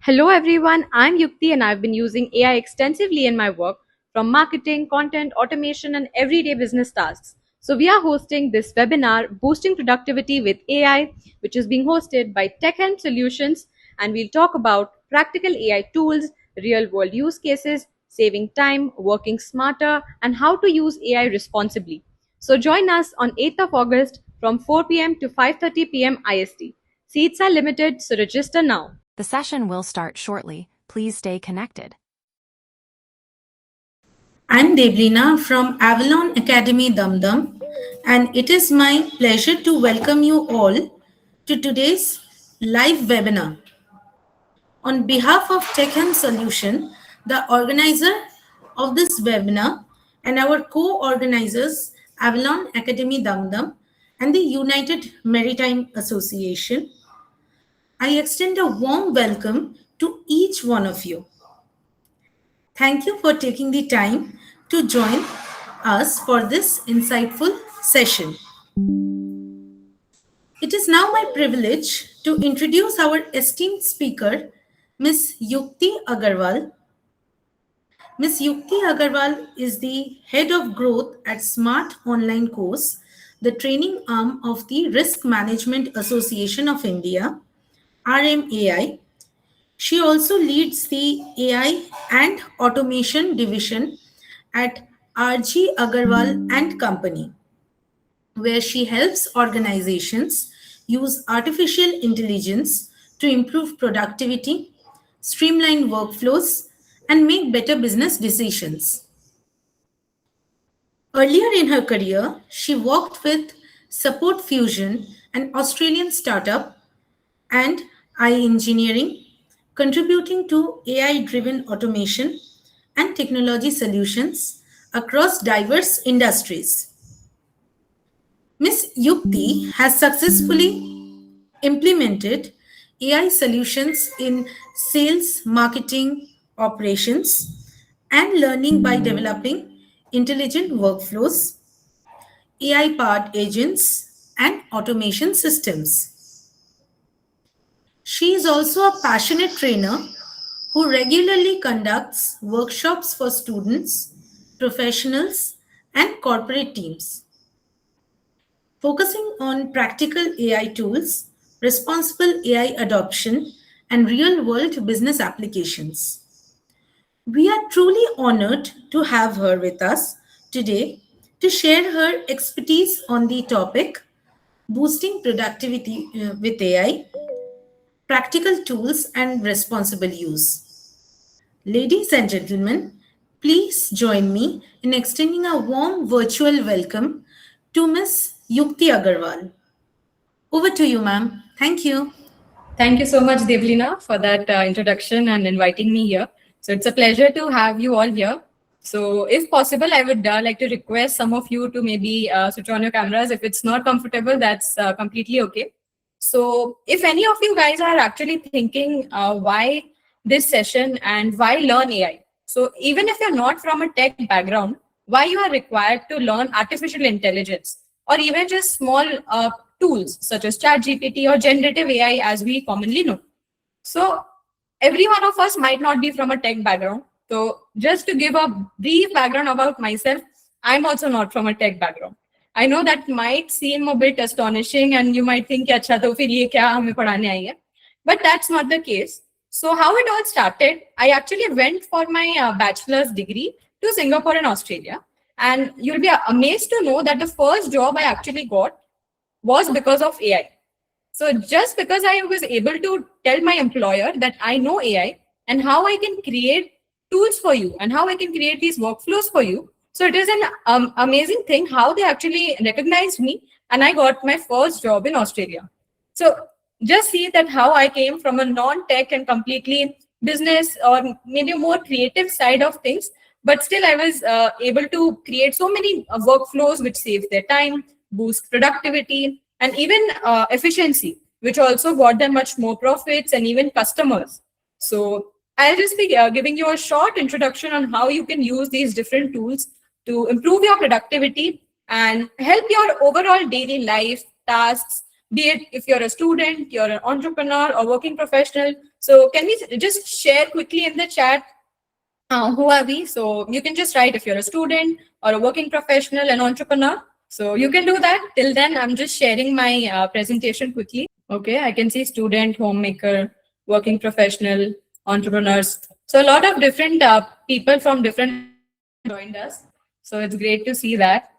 Hello everyone, I'm Yukti and I've been using AI extensively in my work from marketing, content, automation, and everyday business tasks. So, we are hosting this webinar, Boosting Productivity with AI, which is being hosted by Tech and Solutions. And we'll talk about practical AI tools, real world use cases, saving time, working smarter, and how to use AI responsibly. So, join us on 8th of August from 4 p.m. to 5:30 p.m. IST. Seats are limited, so register now. The session will start shortly. Please stay connected. I'm Deblina from Avalon Academy Dumdum, and it is my pleasure to welcome you all to today's live webinar. On behalf of Tech and Solution, the organizer of this webinar, and our co-organizers, Avalon Academy Dumdum and the United Maritime Association, I extend a warm welcome to each one of you. Thank you for taking the time to join us for this insightful session. It is now my privilege to introduce our esteemed speaker, Ms. Yukti Agarwal. Ms. Yukti Agarwal is the head of growth at Smart Online Course, the training arm of the Risk Management Association of India, RMAI. She also leads the AI and automation division at RG Agarwal and Company, where she helps organizations use artificial intelligence to improve productivity, streamline workflows, and make better business decisions. Earlier in her career, she worked with Support Fusion, an Australian startup, and iEngineering, contributing to AI driven automation and technology solutions across diverse industries. Ms. Yukti has successfully implemented AI solutions in sales, marketing, operations, and learning by developing intelligent workflows, AI powered agents, and automation systems. She is also a passionate trainer who regularly conducts workshops for students, professionals, and corporate teams, focusing on practical AI tools, responsible AI adoption, and real world business applications. We are truly honored to have her with us today to share her expertise on the topic boosting productivity with AI, practical tools, and responsible use. Ladies and gentlemen, please join me in extending a warm virtual welcome to Ms. Yukti Agarwal. Over to you, ma'am. Thank you. Thank you so much, Devlina, for that introduction and inviting me here. So it's a pleasure to have you all here. So if possible, I would like to request some of you to maybe switch on your cameras. If it's not comfortable, that's completely okay. So if any of you guys are actually thinking why this session and why learn AI. So even if you're not from a tech background, why you are required to learn artificial intelligence or even just small tools such as ChatGPT or generative AI as we commonly know. So every one of us might not be from a tech background. So just to give a brief background about myself, I'm also not from a tech background. I know that might seem a bit astonishing and you might think, "Acha, to fir ye kya hame padhane aayi hai?" But that's not the case. So how it all started, I actually went for my bachelor's degree to Singapore and Australia. And you'll be amazed to know that the first job I actually got was because of AI. So just because I was able to tell my employer that I know AI and how I can create tools for you and how I can create these workflows for you. So it is an amazing thing how they actually recognized me and I got my first job in Australia. So just see that how I came from a non-tech and completely business or maybe a more creative side of things, but still I was able to create so many workflows which saves their time, boost productivity, and even efficiency, which also got them much more profits and even customers. So I'll just be giving you a short introduction on how you can use these different tools to improve your productivity and help your overall daily life, tasks, be it if you're a student, you're an entrepreneur or working professional. So can we just share quickly in the chat who are we? So you can just write if you're a student or a working professional, an entrepreneur. So you can do that. Till then, I'm just sharing my presentation quickly. Okay, I can see student, homemaker, working professional, entrepreneurs. So a lot of different people from different joined us. So it's great to see that.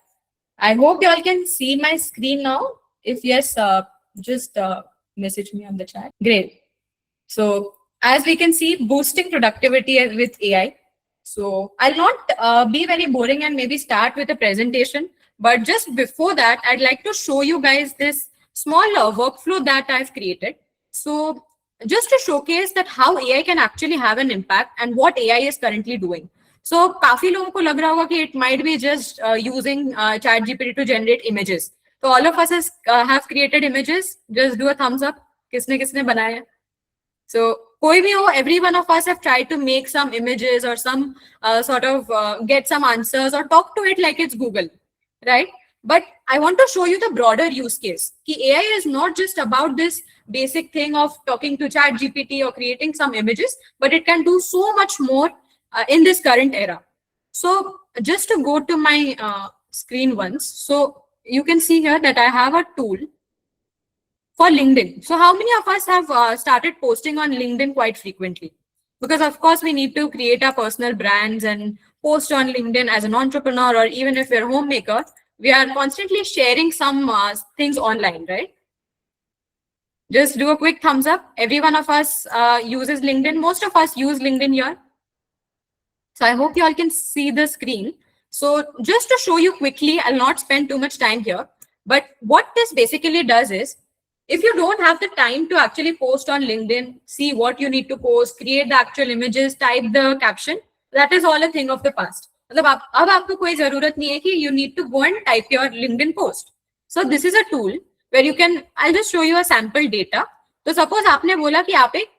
I hope you all can see my screen now. If yes, just message me on the chat. Great. So as we can see, boosting productivity with AI. So I'll not be very boring and maybe start with a presentation. But just before that, I'd like to show you guys this small workflow that I've created. So just to showcase that how AI can actually have an impact and what AI is currently doing. So काफी लोगों को लग रहा होगा कि it might be just using ChatGPT to generate images. So all of us have created images. Just do a thumbs up. किसने किसने बनाया? So koi bhi ho, every one of us have tried to make some images or some sort of get some answers or talk to it like it's Google, right? But I want to show you the broader use case. Ki AI is not just about this basic thing of talking to Chat GPT or creating some images, but it can do so much more in this current era. So just to go to my screen once. So you can see here that I have a tool for LinkedIn. So how many of us have started posting on LinkedIn quite frequently? Because of course we need to create our personal brands and post on LinkedIn as an entrepreneur, or even if you're a homemaker, we are constantly sharing some things online, right? Just do a quick thumbs up. Every one of us uses LinkedIn. Most of us use LinkedIn here. So I hope you all can see the screen. So just to show you quickly, I'll not spend too much time here. But what this basically does is, if you don't have the time to actually post on LinkedIn, see what you need to post, create the actual images, type the caption, that is all a thing of the past. मतलब अब आपको कोई जरूरत नहीं है कि you need to go and type your LinkedIn post. So this is a tool where you can, I'll just show you a sample data. तो suppose आपने बोला कि आप एक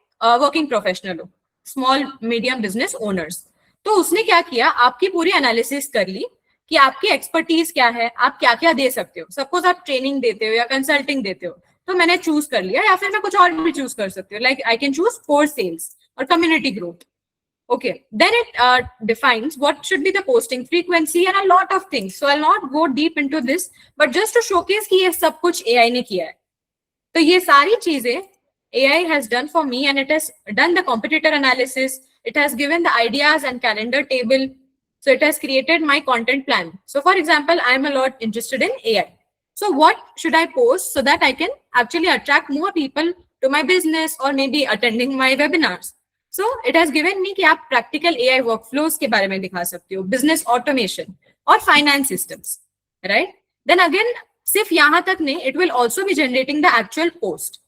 working professional हो, small medium business owners. तो उसने क्या किया, आपकी पूरी एनालिसिस कर ली कि आपकी एक्सपर्टीज क्या है, आप क्या क्या दे सकते हो. सपोज आप ट्रेनिंग देते हो या कंसल्टिंग देते हो, तो मैंने चूज कर लिया, या फिर मैं कुछ और भी चूज कर सकती हूँ. Like I can choose core sales और community growth. Okay, then it defines what should be the posting frequency and a lot of things. So I'll not go deep into this, but just to showcase कि ये सब कुछ AI ने किया है. तो ये सारी चीजें AI has done for me, and it has done the competitor analysis. It has given the ideas and calendar table. So it has created my content plan. So for example, I'm a lot interested in AI. So what should I post so that I can actually attract more people to my business or maybe attending my webinars? So it has given me कि आप practical AI workflows के बारे में दिखा सकते हो, business automation और finance systems, right? Then again, सिर्फ यहाँ तक नहीं, it will also be generating the actual post,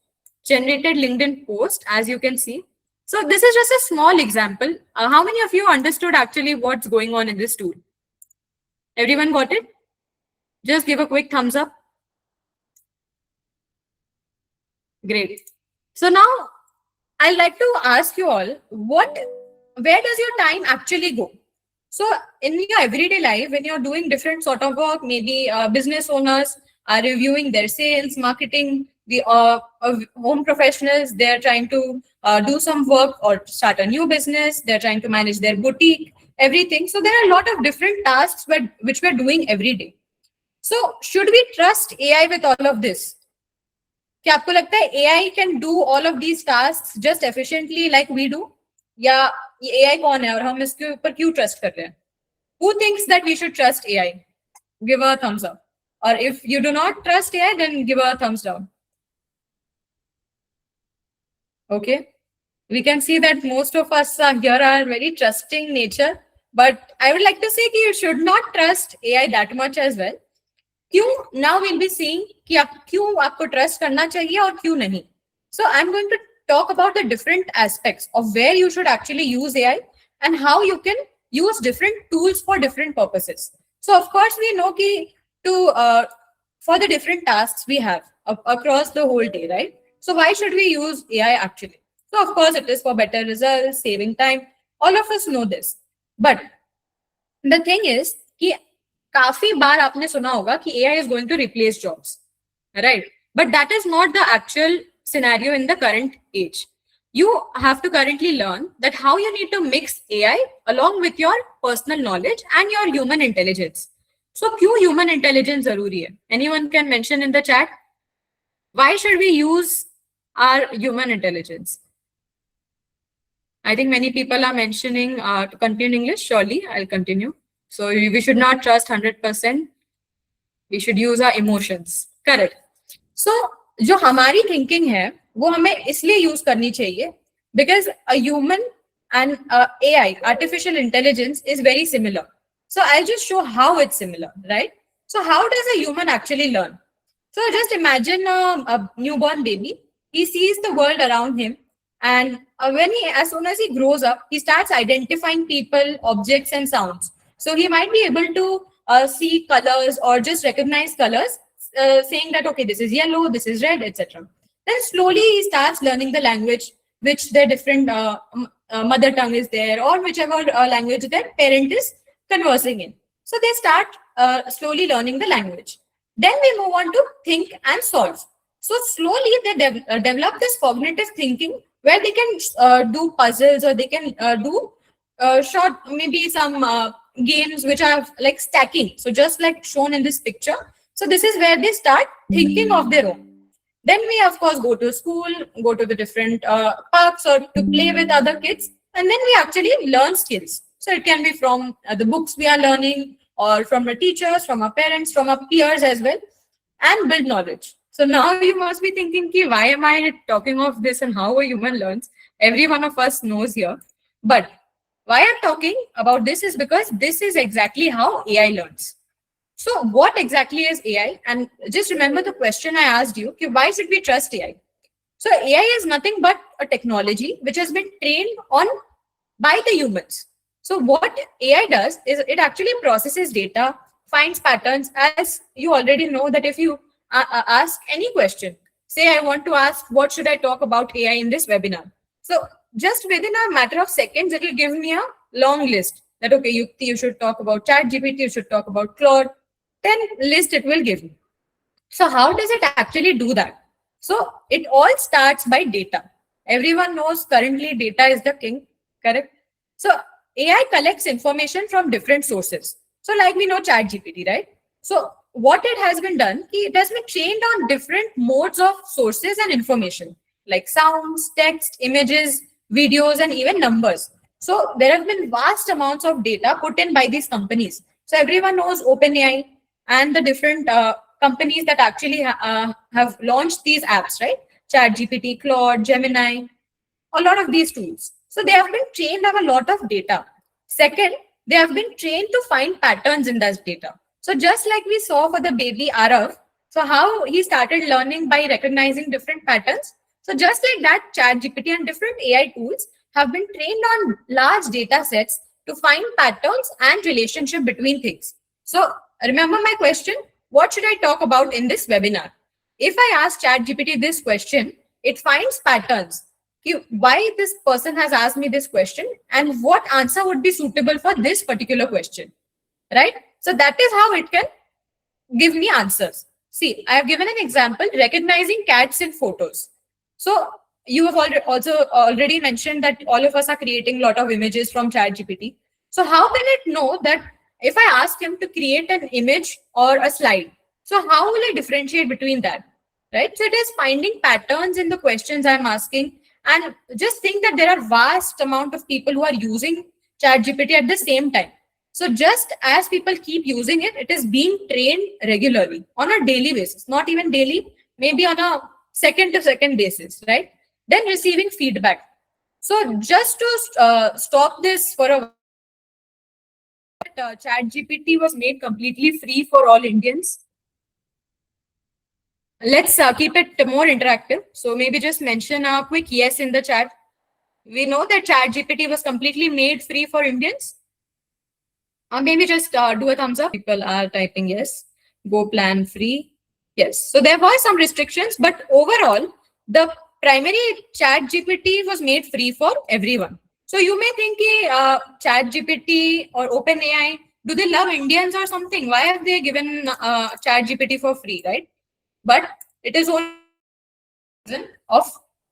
generated LinkedIn post, as you can see. So this is just a small example. How many of you understood actually what's going on in this tool? Everyone got it? Just give a quick thumbs up. Great. So now I'd like to ask you all, where does your time actually go? So in your everyday life, when you're doing different sort of work, maybe business owners are reviewing their sales, marketing, the home professionals, they're trying to do some work or start a new business, they're trying to manage their boutique, everything. So there are a lot of different tasks which we're doing every day. So should we trust AI with all of this? क्या आपको लगता है AI can do all of these tasks just efficiently like we do? या ये AI कौन है और हम इसके ऊपर क्यों trust कर रहे हैं? Who thinks that we should trust AI? Give a thumbs up. Or if you do not trust AI, then give a thumbs down. Okay. We can see that most of us here are very trusting nature, but I would like to say that you should not trust AI that much as well. क्यों? Now we'll be seeing कि क्यों आपको trust करना चाहिए और क्यों नहीं. So I'm going to talk about the different aspects of where you should actually use AI and how you can use different tools for different purposes. So of course we know कि for the different tasks we have across the whole day, right? So why should we use AI actually? So of course it is for better results, saving time. All of us know this. But the thing is कि काफी बार आपने सुना होगा कि AI is going to replace jobs, right? But that is not the actual scenario in the current age. You have to currently learn that how you need to mix AI along with your personal knowledge and your human intelligence. So, क्यों human intelligence जरूरी है? Anyone can mention in the chat. Why should we use our human intelligence? I think many people are mentioning to continue in English. Surely, I'll continue. So we should not trust 100%. We should use our emotions. Correct. So जो हमारी thinking है, वो हमें इसलिए use करनी चाहिए because a human and AI, artificial intelligence, is very similar. So I'll just show how it's similar, right? So how does a human actually learn? So just imagine a newborn baby. He sees the world around him, and as soon as he grows up, he starts identifying people, objects, and sounds. So he might be able to see colors or just recognize colors, saying that okay, this is yellow, this is red, etc. Then slowly he starts learning the language, which their different mother tongue is there, or whichever language their parent is conversing in. So they start slowly learning the language. Then we move on to think and solve. So slowly they develop this cognitive thinking where they can do puzzles, or they can do short, maybe some games which are like stacking. So just like shown in this picture. So this is where they start thinking of their own. Then we of course go to school, go to the different parks or to play with other kids. And then we actually learn skills. So it can be from the books we are learning, or from the teachers, from our parents, from our peers as well, and build knowledge. So now you must be thinking, ki, why am I talking of this and how a human learns? Every one of us knows here. But why I'm talking about this is because this is exactly how AI learns. So what exactly is AI? And just remember the question I asked you, ki, why should we trust AI? So AI is nothing but a technology which has been trained on by the humans. So what AI does is it actually processes data, finds patterns, as you already know that if you ask any question, say I want to ask, what should I talk about AI in this webinar? So just within a matter of seconds, it will give me a long list that, okay, Yukti, you should talk about ChatGPT, you should talk about Claude, then list it will give me. So how does it actually do that? So it all starts by data. Everyone knows currently data is the king, correct? So AI collects information from different sources. So like we know ChatGPT, right? So what it has been done, it has been trained on different modes of sources and information, like sounds, text, images, videos, and even numbers. So there have been vast amounts of data put in by these companies. So everyone knows OpenAI and the different companies that actually have launched these apps, right? ChatGPT, Claude, Gemini, a lot of these tools. So they have been trained on a lot of data. Second, they have been trained to find patterns in that data. So just like we saw for the baby Arav, so how he started learning by recognizing different patterns. So just like that, ChatGPT and different AI tools have been trained on large data sets to find patterns and relationship between things. So remember my question, what should I talk about in this webinar? If I ask ChatGPT this question, it finds patterns. Why this person has asked me this question and what answer would be suitable for this particular question, right? So that is how it can give me answers. See, I have given an example, recognizing cats in photos. So you have already mentioned that all of us are creating a lot of images from ChatGPT. So how can it know that if I ask him to create an image or a slide, so how will I differentiate between that, right? So it is finding patterns in the questions I'm asking. And just think that there are vast amount of people who are using ChatGPT at the same time. So just as people keep using it, it is being trained regularly on a daily basis, not even daily, maybe on a second to second basis, right? Then receiving feedback. So just to stop this for a ChatGPT was made completely free for all Indians. Let's keep it more interactive. So maybe just mention a quick yes in the chat. We know that ChatGPT was completely made free for Indians. Maybe just do a thumbs up. People are typing yes. Go plan free. Yes. So there were some restrictions, but overall, the primary ChatGPT was made free for everyone. So you may think ChatGPT or OpenAI, do they love Indians or something? Why have they given ChatGPT for free, right? But It is only of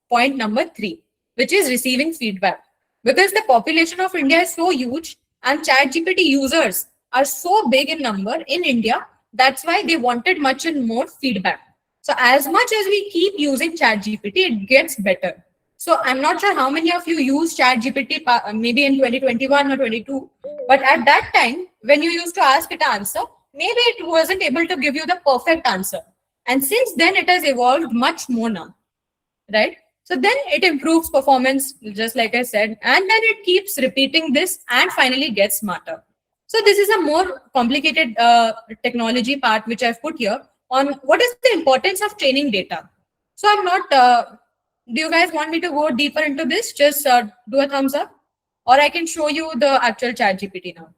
point number 3, which is receiving feedback. Because the population of India is so huge and ChatGPT users are so big in number in India, that's why they wanted much and more feedback. So as much as we keep using ChatGPT, it gets better. So I'm not sure how many of you use ChatGPT maybe in 2021 or 22, but at that time, when you used to ask it an answer, maybe it wasn't able to give you the perfect answer. And since then, it has evolved much more now, right? So then it improves performance, just like I said, and then it keeps repeating this and finally gets smarter. So this is a more complicated technology part which I've put here on what is the importance of training data. So I'm not. Do you guys want me to go deeper into this? Just do a thumbs up, or I can show you the actual Chat GPT now.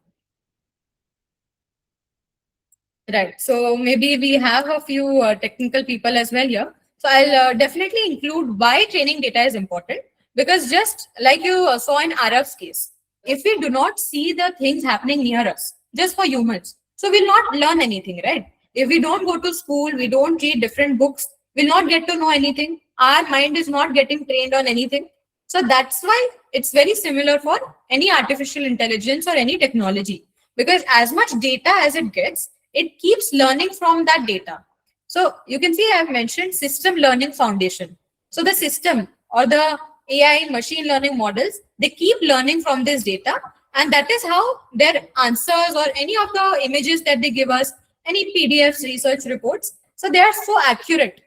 Right. So maybe we have a few technical people as well here. So I'll definitely include why training data is important, because just like you saw in Arab's case, if we do not see the things happening near us, just for humans, so we'll not learn anything, right? If we don't go to school, we don't read different books, we'll not get to know anything. Our mind is not getting trained on anything. So that's why it's very similar for any artificial intelligence or any technology, because as much data as it gets, it keeps learning from that data. So you can see I've mentioned system learning foundation. So the system or the AI machine learning models, they keep learning from this data. And that is how their answers or any of the images that they give us, any PDFs, research reports, so they are so accurate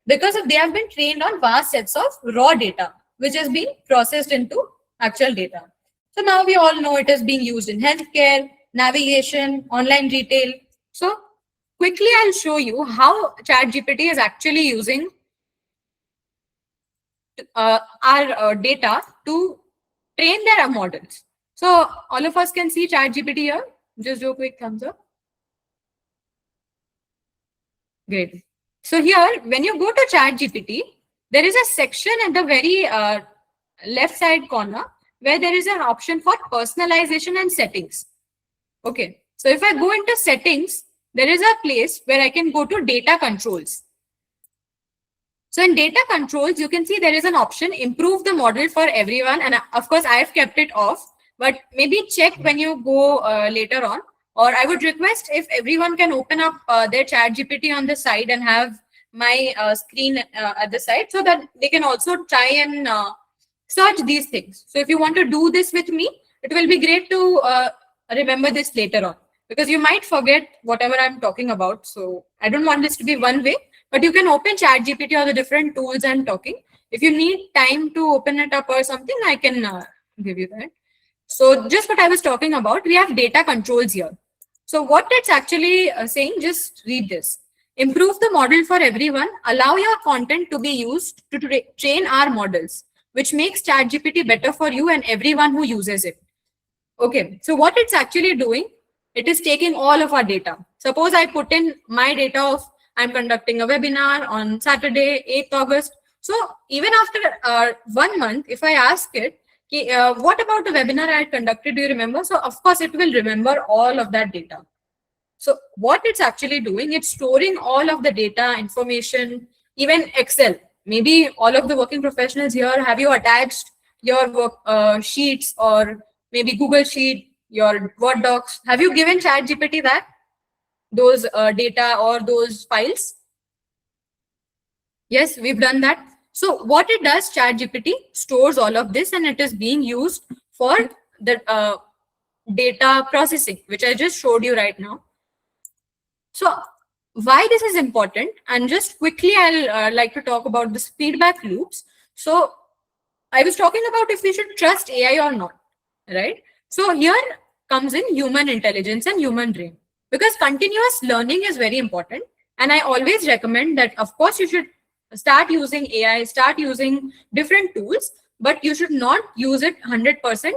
because they have been trained on vast sets of raw data, which has been processed into actual data. So now we all know it is being used in healthcare, navigation, online retail. So quickly, I'll show you how ChatGPT is actually using our data to train their models. So all of us can see ChatGPT here. Just do a quick thumbs up. Great. So here, when you go to ChatGPT, there is a section at the very left side corner where there is an option for personalization and settings. Okay. So if I go into settings, there is a place where I can go to data controls. So in data controls, you can see there is an option, improve the model for everyone. And of course, I have kept it off, but maybe check when you go later on. Or I would request if everyone can open up their chat GPT on the side and have my screen at the side so that they can also try and search these things. So if you want to do this with me, it will be great to remember this later on, because you might forget whatever I'm talking about. So I don't want this to be one way, but you can open chat GPT or the different tools I'm talking. If you need time to open it up or something, I can give you that. So just what I was talking about, we have data controls here. So what it's actually saying, just read this. Improve the model for everyone. Allow your content to be used to train our models, which makes ChatGPT better for you and everyone who uses it. Okay, so what it's actually doing, it is taking all of our data. Suppose I put in my data of I'm conducting a webinar on Saturday, 8th August. So even after 1 month, if I ask it, what about the webinar I had conducted, do you remember? So of course, it will remember all of that data. So what it's actually doing, it's storing all of the data, information, even Excel. Maybe all of the working professionals here, have you attached your work sheets or maybe Google Sheet, your Word docs? Have you given ChatGPT that? Those data or those files? Yes, we've done that. So what it does, ChatGPT stores all of this and it is being used for the data processing, which I just showed you right now. So why this is important, and just quickly I'll like to talk about this feedback loops. So I was talking about if we should trust AI or not, right? So here comes in human intelligence and human brain, because continuous learning is very important. And I always recommend that, of course, you should start using AI, start using different tools, but you should not use it 100%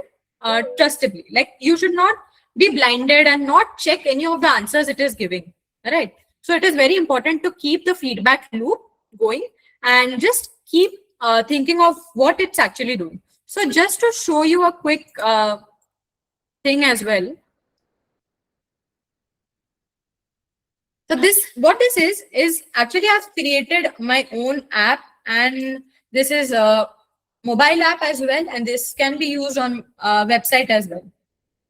trustably. Like you should not be blinded and not check any of the answers it is giving, right? So it is very important to keep the feedback loop going and just keep thinking of what it's actually doing. So just to show you a quick thing as well. So what this is actually I've created my own app, and this is a mobile app as well, and this can be used on website as well,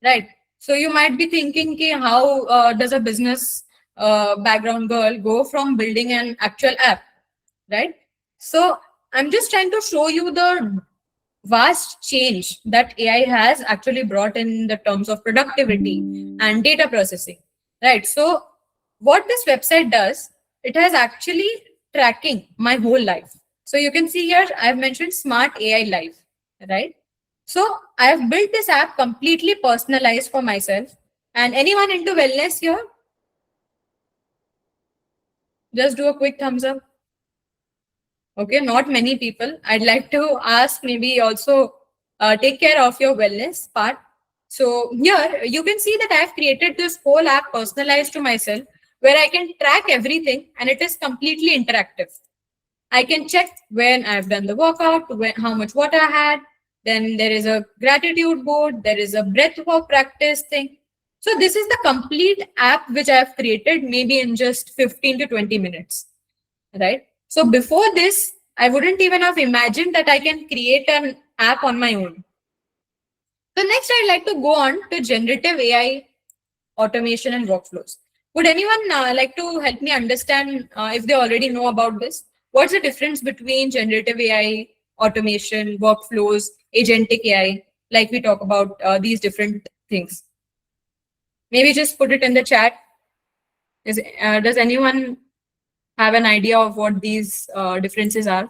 right? So you might be thinking, ki, how does a business background girl go from building an actual app, right? So I'm just trying to show you the vast change that AI has actually brought in the terms of productivity and data processing, right? So what this website does, it has actually tracking my whole life. So you can see here, I've mentioned Smart AI Life, right? So I have built this app completely personalized for myself. And anyone into wellness here, just do a quick thumbs up. Okay, not many people. I'd like to ask, maybe also take care of your wellness part. So here you can see that I've created this whole app personalized to myself, where I can track everything and it is completely interactive. I can check when I've done the workout, how much water I had. Then there is a gratitude board. There is a breath work practice thing. So this is the complete app which I have created maybe in just 15 to 20 minutes, right? So before this, I wouldn't even have imagined that I can create an app on my own. So next, I'd like to go on to generative AI automation and workflows. Would anyone like to help me understand if they already know about this? What's the difference between generative AI, automation, workflows, agentic AI? Like we talk about these different things. Maybe just put it in the chat. Does anyone have an idea of what these differences are?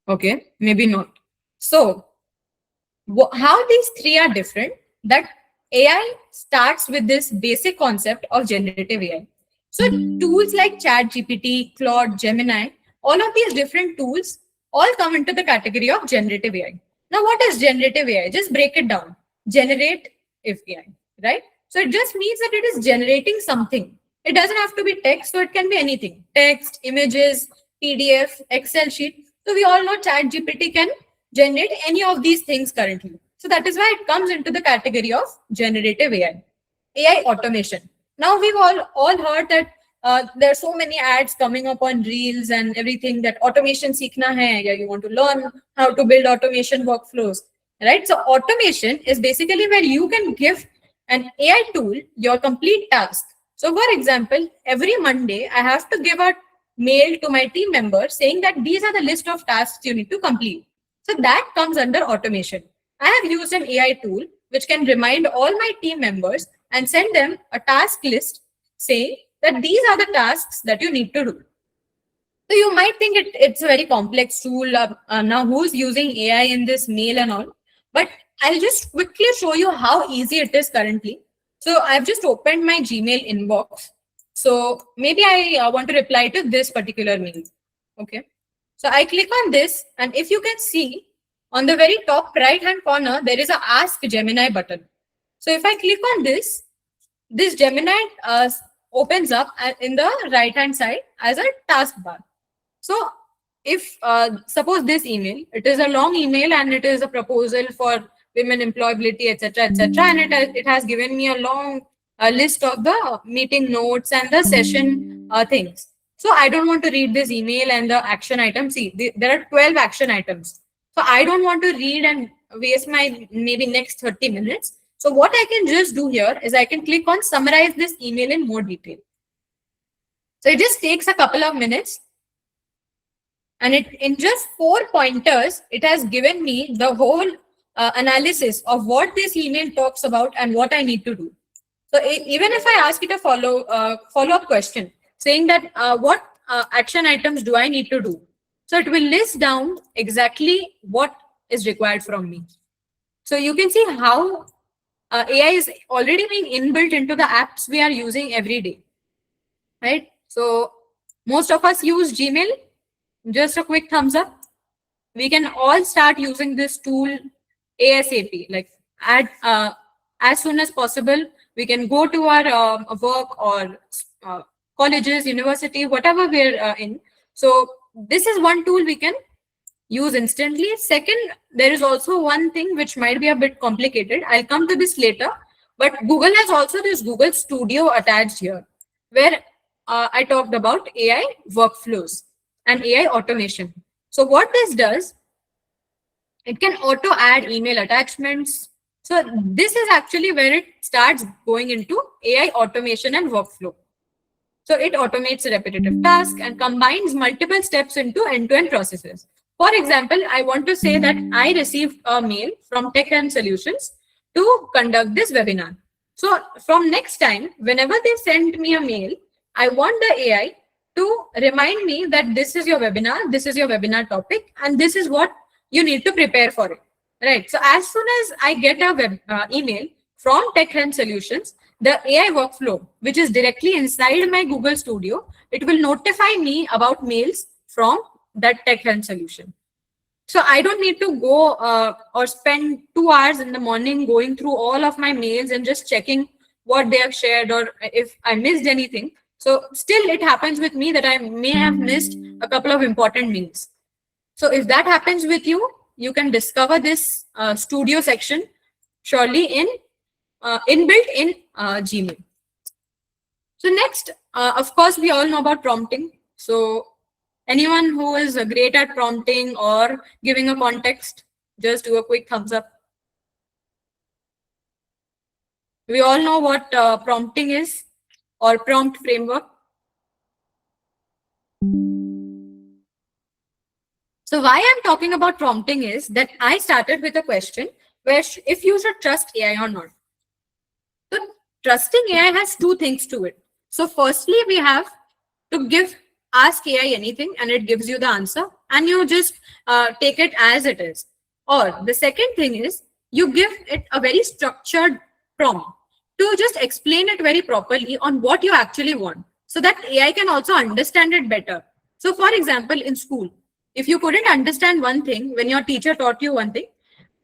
Okay, maybe not. So how these three are different, that AI starts with this basic concept of generative AI. So tools like ChatGPT, Claude, Gemini, all of these different tools all come into the category of generative AI. Now, what is generative AI? Just break it down. Generate if AI, right? So it just means that it is generating something. It doesn't have to be text, so it can be anything. Text, images, PDF, Excel sheet. So we all know ChatGPT can generate any of these things currently. So that is why it comes into the category of generative AI. AI automation. Now we've all heard that there are so many ads coming up on reels and everything, that automation seekhna hai, yeah, you want to learn how to build automation workflows, right? So automation is basically where you can give an AI tool your complete task. So for example, every Monday I have to give a mail to my team members saying that these are the list of tasks you need to complete. So that comes under automation. I have used an AI tool which can remind all my team members and send them a task list saying that these are the tasks that you need to do. So you might think it's a very complex tool. Now, who's using AI in this mail and all? But I'll just quickly show you how easy it is currently. So I've just opened my Gmail inbox. So maybe I want to reply to this particular mail. Okay. So I click on this, and if you can see on the very top right hand corner, there is a Ask Gemini button. So if I click on this Gemini opens up in the right hand side as a taskbar. So if suppose this email, it is a long email and it is a proposal for women employability, etc., and it has given me a long list of the meeting notes and the session things. So I don't want to read this email and the action items. See, there are 12 action items. So I don't want to read and waste my maybe next 30 minutes. So what I can just do here is I can click on summarize this email in more detail. So it just takes a couple of minutes. And in just 4 pointers, it has given me the whole analysis of what this email talks about and what I need to do. So even if I ask it a follow-up question saying that what action items do I need to do? So it will list down exactly what is required from me. So you can see how AI is already being inbuilt into the apps we are using every day, right? So most of us use Gmail. Just a quick thumbs up. We can all start using this tool ASAP, like as soon as possible. We can go to our work or colleges, university, whatever we're in. So this is one tool we can use instantly. Second, there is also one thing which might be a bit complicated. I'll come to this later. But Google has also this Google Studio attached here, where I talked about AI workflows and AI automation. So what this does, it can auto add email attachments. So this is actually where it starts going into AI automation and workflow. So it automates repetitive tasks and combines multiple steps into end-to-end processes. For example, I want to say that I received a mail from Tech and Solutions to conduct this webinar. So from next time, whenever they send me a mail, I want the AI to remind me that this is your webinar topic, and this is what you need to prepare for it. Right. So as soon as I get a email from Tech and Solutions, the AI workflow, which is directly inside my Google Studio, it will notify me about mails from that Tech and Solution. So I don't need to go or spend 2 hours in the morning going through all of my mails and just checking what they have shared or if I missed anything. So still it happens with me that I may have missed a couple of important mails. So if that happens with you, you can discover this studio section surely in inbuilt in Gmail. So next, of course, we all know about prompting. So anyone who is great at prompting or giving a context, just do a quick thumbs up. We all know what prompting is or prompt framework. So why I'm talking about prompting is that I started with a question where if you should trust AI or not. So trusting AI has two things to it. So firstly, we have to ask AI anything and it gives you the answer and you just take it as it is. Or the second thing is you give it a very structured prompt to just explain it very properly on what you actually want so that AI can also understand it better. So for example, in school, if you couldn't understand one thing when your teacher taught you one thing,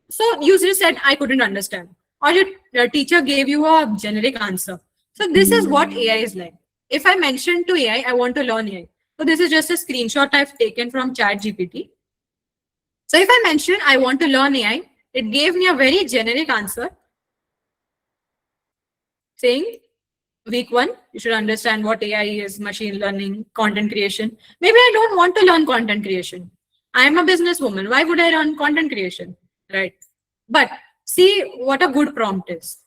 so you just said, I couldn't understand. Or your teacher gave you a generic answer. So this is what AI is like. If I mention to AI, I want to learn AI. So this is just a screenshot I've taken from ChatGPT. So if I mention I want to learn AI, it gave me a very generic answer saying, week 1, you should understand what AI is, machine learning, content creation. Maybe I don't want to learn content creation. I am a businesswoman. Why would I learn content creation? Right. But see what a good prompt is.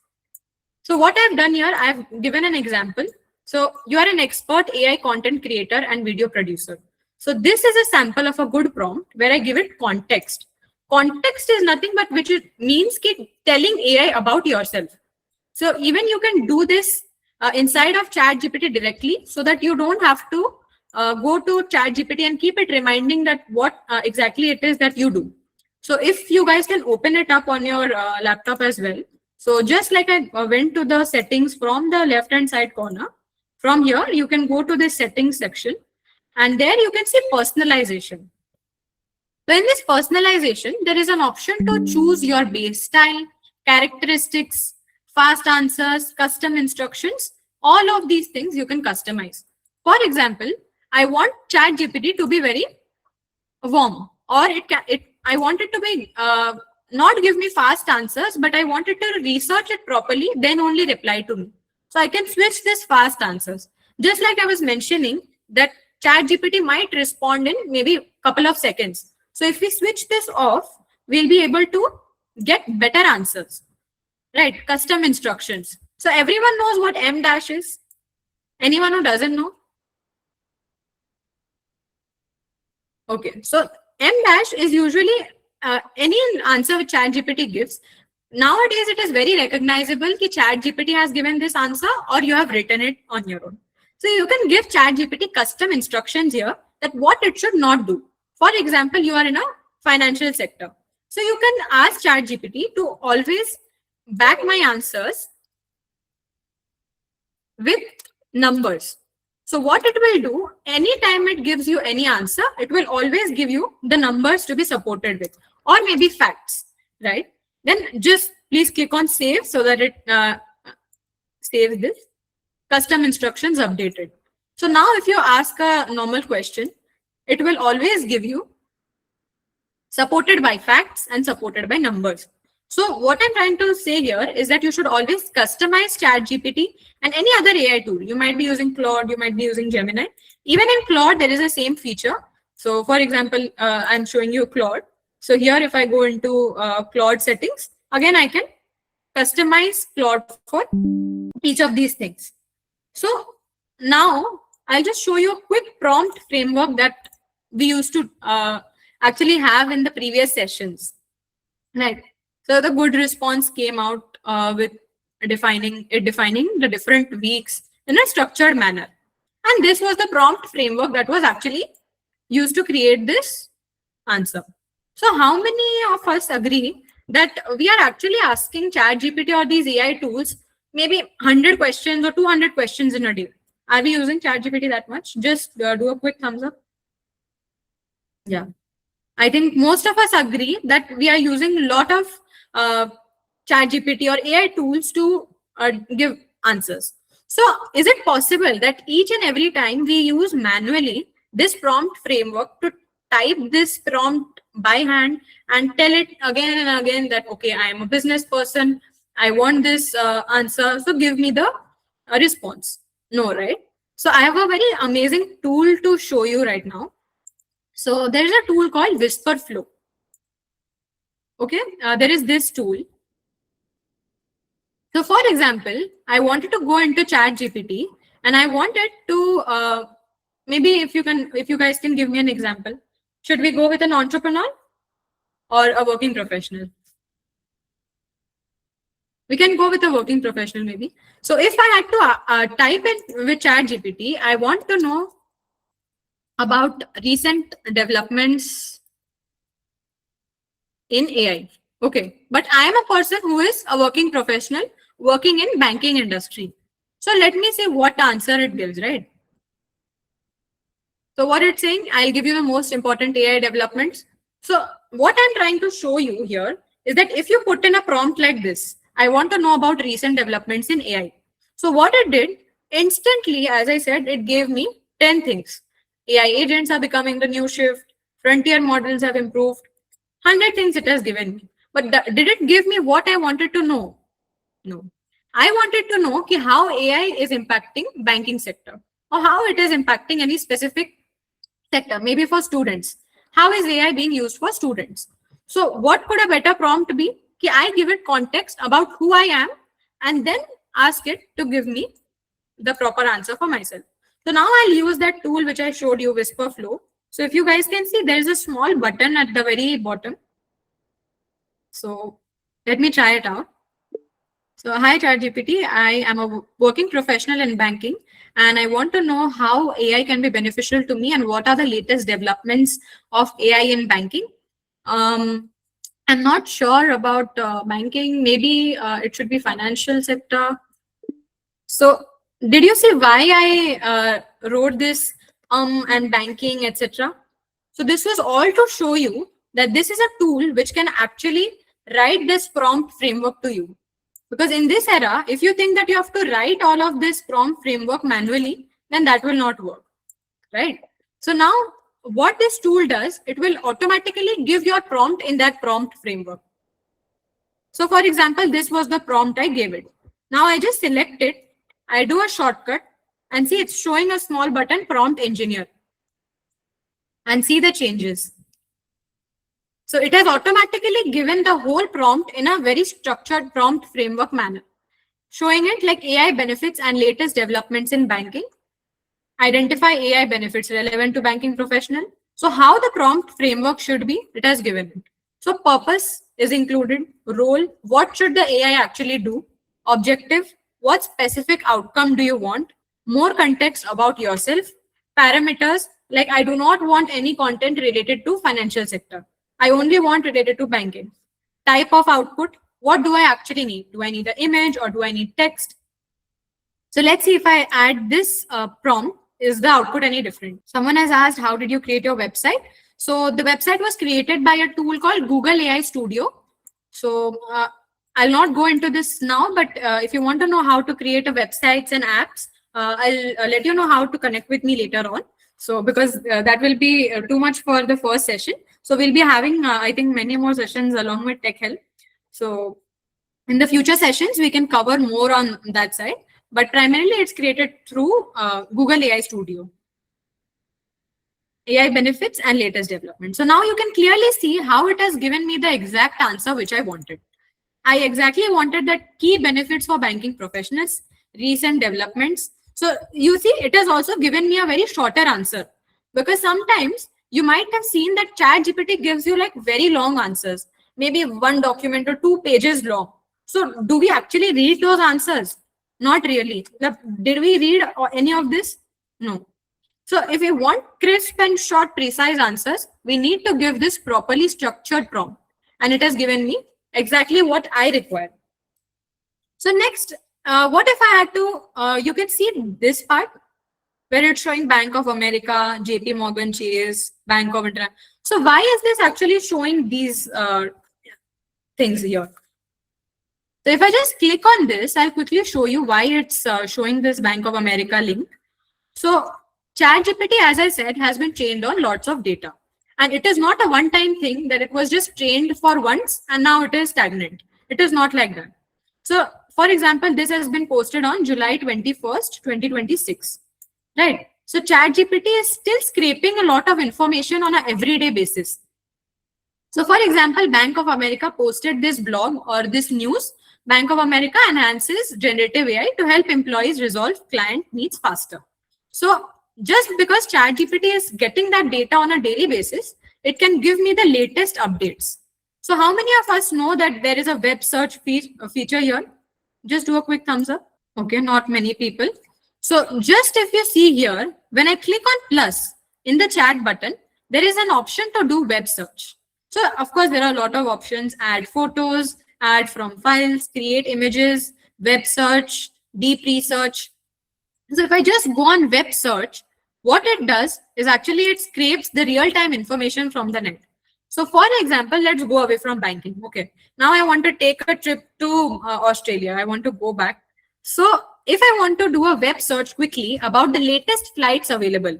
So what I've done here, I've given an example. So you are an expert AI content creator and video producer. So this is a sample of a good prompt where I give it context. Context is nothing but which it means telling AI about yourself. So even you can do this inside of ChatGPT directly so that you don't have to go to ChatGPT and keep it reminding that what exactly it is that you do. So if you guys can open it up on your laptop as well. So just like I went to the settings from the left hand side corner, from here you can go to the settings section and there you can see personalization. So in this personalization, there is an option to choose your base style, characteristics, fast answers, custom instructions. All of these things you can customize. For example, I want ChatGPT to be very warm, or I want it to be not give me fast answers, but I want it to research it properly, then only reply to me. So I can switch this fast answers. Just like I was mentioning that ChatGPT might respond in maybe a couple of seconds. So if we switch this off, we'll be able to get better answers, right? Custom instructions. So everyone knows what M dash is. Anyone who doesn't know? Okay, so M dash is usually any answer which ChatGPT gives. Nowadays, it is very recognizable that ChatGPT has given this answer or you have written it on your own. So you can give ChatGPT custom instructions here that what it should not do. For example, you are in a financial sector. So you can ask ChatGPT to always back my answers with numbers. So what it will do, anytime it gives you any answer, it will always give you the numbers to be supported with, or maybe facts, right? Then just please click on save so that it saves this. Custom instructions updated. So now if you ask a normal question, it will always give you supported by facts and supported by numbers. So what I'm trying to say here is that you should always customize ChatGPT and any other AI tool. You might be using Claude, you might be using Gemini. Even in Claude, there is the same feature. So for example, I'm showing you Claude. So here, if I go into Claude settings, again, I can customize Claude for each of these things. So now I'll just show you a quick prompt framework that we used to actually have in the previous sessions. Right. So the good response came out with defining the different weeks in a structured manner. And this was the prompt framework that was actually used to create this answer. So how many of us agree that we are actually asking ChatGPT or these AI tools maybe 100 questions or 200 questions in a day? Are we using ChatGPT that much? Just do a quick thumbs up. Yeah. I think most of us agree that we are using a lot of ChatGPT or AI tools to give answers. So is it possible that each and every time we use manually this prompt framework to type this prompt by hand and tell it again and again that, okay, I am a business person, I want this answer, so give me the response? No, right? So I have a very amazing tool to show you right now. So there is a tool called Whisper Flow. Okay, there is this tool. So for example, I wanted to go into ChatGPT and I wanted to maybe if you guys can give me an example. Should we go with an entrepreneur or a working professional? We can go with a working professional maybe. So if I had to type in with ChatGPT, I want to know about recent developments in AI. Okay, but I am a person who is a working professional working in banking industry. So let me see what answer it gives, right? So what it's saying, I'll give you the most important AI developments. So what I'm trying to show you here is that if you put in a prompt like this, I want to know about recent developments in AI. So what it did, instantly, as I said, it gave me 10 things. AI agents are becoming the new shift. Frontier models have improved. 100 things it has given me. But did it give me what I wanted to know? No. I wanted to know how AI is impacting banking sector or how it is impacting any specific sector, maybe for students. How is AI being used for students? So what could a better prompt be? I give it context about who I am and then ask it to give me the proper answer for myself. So now I'll use that tool which I showed you, Whisper Flow. So if you guys can see, there's a small button at the very bottom. So let me try it out. So hi ChatGPT, I am a working professional in banking and I want to know how AI can be beneficial to me and what are the latest developments of AI in banking. I'm not sure about banking. Maybe it should be financial sector. So did you see why I wrote this and banking, etc.? So this was all to show you that this is a tool which can actually write this prompt framework to you. Because in this era, if you think that you have to write all of this prompt framework manually, then that will not work, right? So now what this tool does, it will automatically give your prompt in that prompt framework. So for example, this was the prompt I gave it. Now I just select it, I do a shortcut and see it's showing a small button, prompt engineer, and see the changes. So it has automatically given the whole prompt in a very structured prompt framework manner, showing it like AI benefits and latest developments in banking. Identify AI benefits relevant to banking professional. So how the prompt framework should be, it has given it. So purpose is included, role, what should the AI actually do, objective, what specific outcome do you want, more context about yourself, parameters, like I do not want any content related to financial sector. I only want related to banking. Type of output, what do I actually need? Do I need an image or do I need text? So let's see if I add this prompt, is the output any different? Someone has asked, how did you create your website? So the website was created by a tool called Google AI Studio. So I'll not go into this now, but if you want to know how to create a websites and apps, I'll let you know how to connect with me later on. So because that will be too much for the first session. So we'll be having, I think, many more sessions along with tech help. So in the future sessions, we can cover more on that side. But primarily, it's created through Google AI Studio. AI benefits and latest development. So now you can clearly see how it has given me the exact answer which I wanted. I exactly wanted that key benefits for banking professionals, recent developments. So you see, it has also given me a very shorter answer, because sometimes you might have seen that ChatGPT gives you like very long answers, maybe one document or 2 pages long. So do we actually read those answers? Not really. Did we read any of this? No. So if we want crisp and short, precise answers, we need to give this properly structured prompt. And it has given me exactly what I require. So next, what if I had to, you can see this part where it's showing Bank of America, JP Morgan Chase, Bank of India. So why is this actually showing these things here? So if I just click on this, I'll quickly show you why it's showing this Bank of America link. So ChatGPT, as I said, has been trained on lots of data. And it is not a one-time thing that it was just trained for once and now it is stagnant. It is not like that. So, for example, this has been posted on July 21st, 2026. Right? So ChatGPT is still scraping a lot of information on an everyday basis. So, for example, Bank of America posted this blog or this news. Bank of America enhances generative AI to help employees resolve client needs faster. So just because ChatGPT is getting that data on a daily basis, it can give me the latest updates. So how many of us know that there is a web search feature here? Just do a quick thumbs up. Okay, not many people. So just if you see here, when I click on plus in the chat button, there is an option to do web search. So of course, there are a lot of options: add photos, add from files, create images, web search, deep research. So if I just go on web search, what it does is actually it scrapes the real-time information from the net. So for example, let's go away from banking. Okay, now I want to take a trip to Australia. I want to go back. So if I want to do a web search quickly about the latest flights available,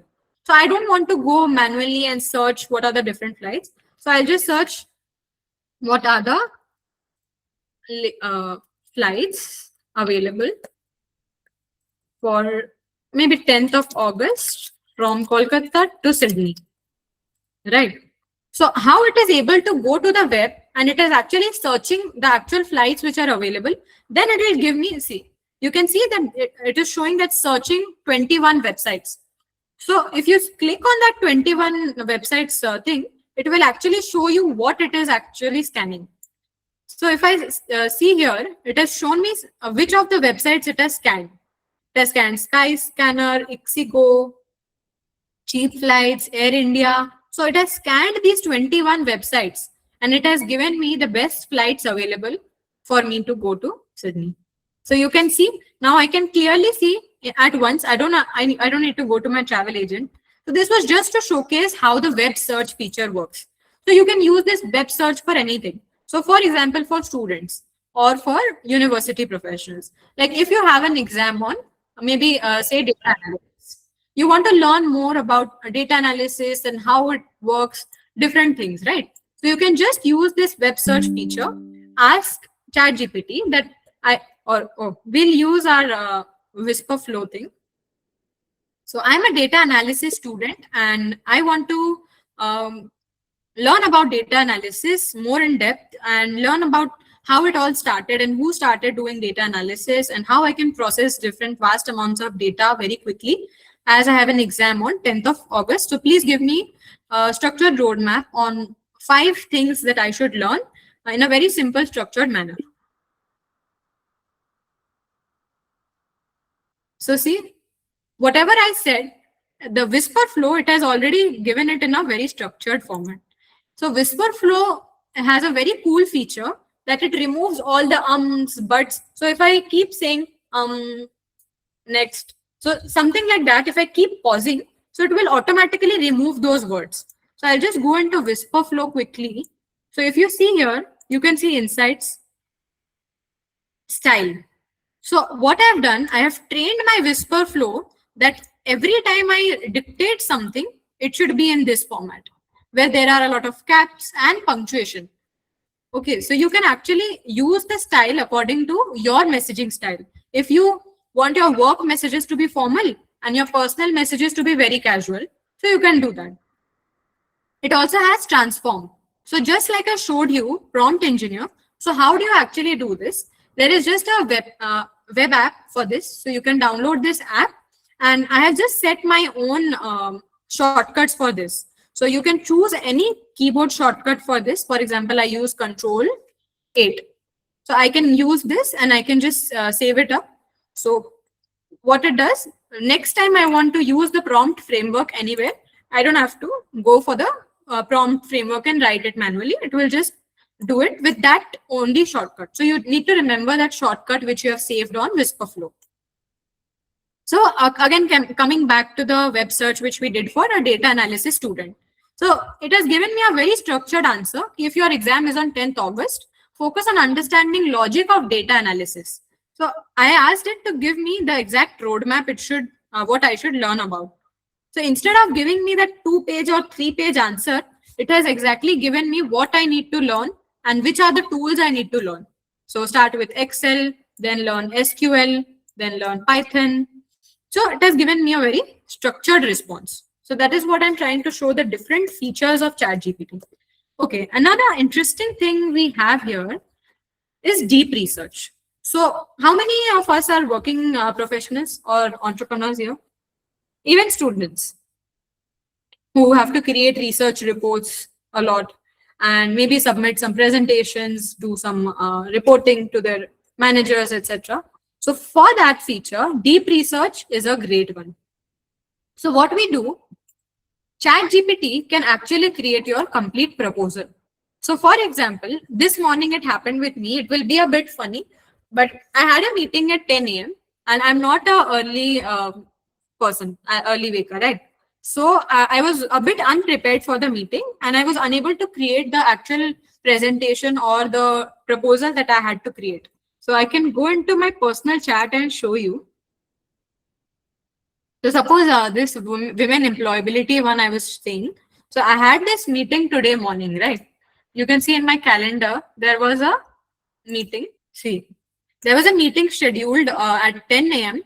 so I don't want to go manually and search what are the different flights. So I'll just search what are the flights available for maybe 10th of August from Kolkata to Sydney, right? So how it is able to go to the web and it is actually searching the actual flights which are available, then it will give me, see, you can see that it is showing that searching 21 websites. So if you click on that 21 websites thing, it will actually show you what it is actually scanning. So if I see here, it has shown me which of the websites it has scanned. It has scanned Skyscanner, Ixigo, Cheap Flights, Air India. So it has scanned these 21 websites and it has given me the best flights available for me to go to Sydney. So you can see, now I can clearly see at once. I don't need to go to my travel agent. So this was just to showcase how the web search feature works. So you can use this web search for anything. So for example, for students or for university professionals, like if you have an exam on maybe say data analysis, you want to learn more about data analysis and how it works, different things, right? So you can just use this web search feature, ask ChatGPT that we'll use our Whisper Flow thing. So I'm a data analysis student and I want to learn about data analysis more in depth and learn about how it all started and who started doing data analysis and how I can process different vast amounts of data very quickly, as I have an exam on 10th of August. So please give me a structured roadmap on 5 things that I should learn in a very simple structured manner. So see, whatever I said, the Whisper Flow, it has already given it in a very structured format. So Whisper Flow has a very cool feature that it removes all the ums, buts. So if I keep saying next, so something like that, if I keep pausing, so it will automatically remove those words. So I'll just go into Whisper Flow quickly. So if you see here, you can see insights, style. So what I've done, I have trained my Whisper Flow that every time I dictate something, it should be in this format where there are a lot of caps and punctuation. Okay, so you can actually use the style according to your messaging style. If you want your work messages to be formal and your personal messages to be very casual, so you can do that. It also has transform. So just like I showed you, prompt engineer. So how do you actually do this? There is just a web app for this. So you can download this app, and I have just set my own shortcuts for this. So you can choose any keyboard shortcut for this. For example, I use Control 8. So I can use this and I can just save it up. So what it does, next time I want to use the prompt framework anywhere, I don't have to go for the prompt framework and write it manually. It will just do it with that only shortcut. So you need to remember that shortcut which you have saved on WhisperFlow. So again, coming back to the web search which we did for a data analysis student. So it has given me a very structured answer. If your exam is on 10th August, focus on understanding logic of data analysis. So I asked it to give me the exact roadmap it should, what I should learn about. So instead of giving me that 2-page or 3-page answer, it has exactly given me what I need to learn and which are the tools I need to learn. So start with Excel, then learn SQL, then learn Python. So it has given me a very structured response. So that is what I'm trying to show, the different features of ChatGPT. Okay, another interesting thing we have here is deep research. So how many of us are working professionals or entrepreneurs here? Even students who have to create research reports a lot and maybe submit some presentations, do some reporting to their managers, etc. So for that feature, deep research is a great one. So what we do, ChatGPT can actually create your complete proposal. So for example, this morning it happened with me. It will be a bit funny, but I had a meeting at 10 a.m. and I'm not a early person, early waker, right? So I was a bit unprepared for the meeting and I was unable to create the actual presentation or the proposal that I had to create. So I can go into my personal chat and show you. So suppose this women employability one I was saying. So I had this meeting today morning, right? You can see in my calendar, there was a meeting. See, there was a meeting scheduled at 10 a.m.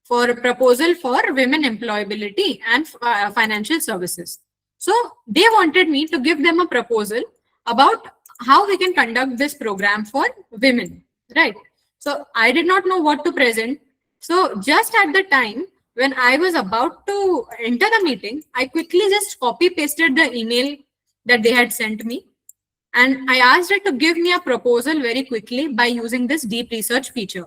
for a proposal for women employability and financial services. So they wanted me to give them a proposal about how we can conduct this program for women, right? So I did not know what to present. So just at the time when I was about to enter the meeting, I quickly just copy pasted the email that they had sent me. And I asked it to give me a proposal very quickly by using this deep research feature.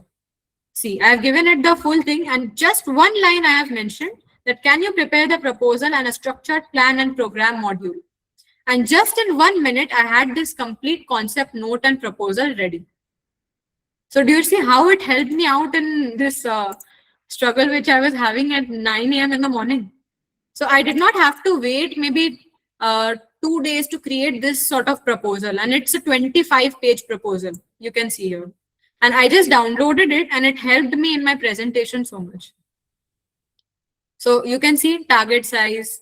See, I have given it the full thing and just one line I have mentioned that can you prepare the proposal and a structured plan and program module. And just in 1 minute, I had this complete concept note and proposal ready. So do you see how it helped me out in this struggle which I was having at 9 a.m. in the morning? So I did not have to wait maybe 2 days to create this sort of proposal. And it's a 25-page proposal, you can see here. And I just downloaded it and it helped me in my presentation so much. So you can see target size,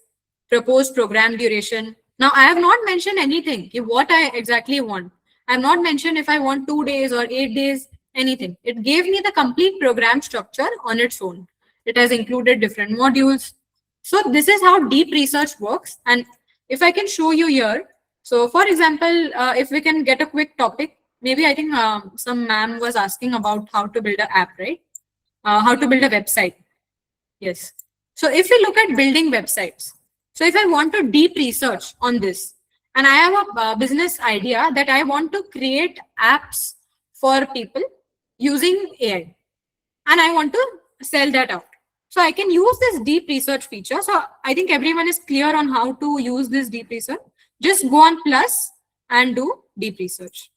proposed program duration. Now I have not mentioned anything, what I exactly want. I have not mentioned if I want 2 days or 8 days, anything. It gave me the complete program structure on its own. It has included different modules. So this is how deep research works. And if I can show you here, so for example, if we can get a quick topic, maybe I think some ma'am was asking about how to build an app, right? How to build a website. Yes. So if you look at building websites, so if I want to deep research on this, and I have a business idea that I want to create apps for people using AI, and I want to sell that out. So I can use this deep research feature. So I think everyone is clear on how to use this deep research. Just go on plus and do deep research.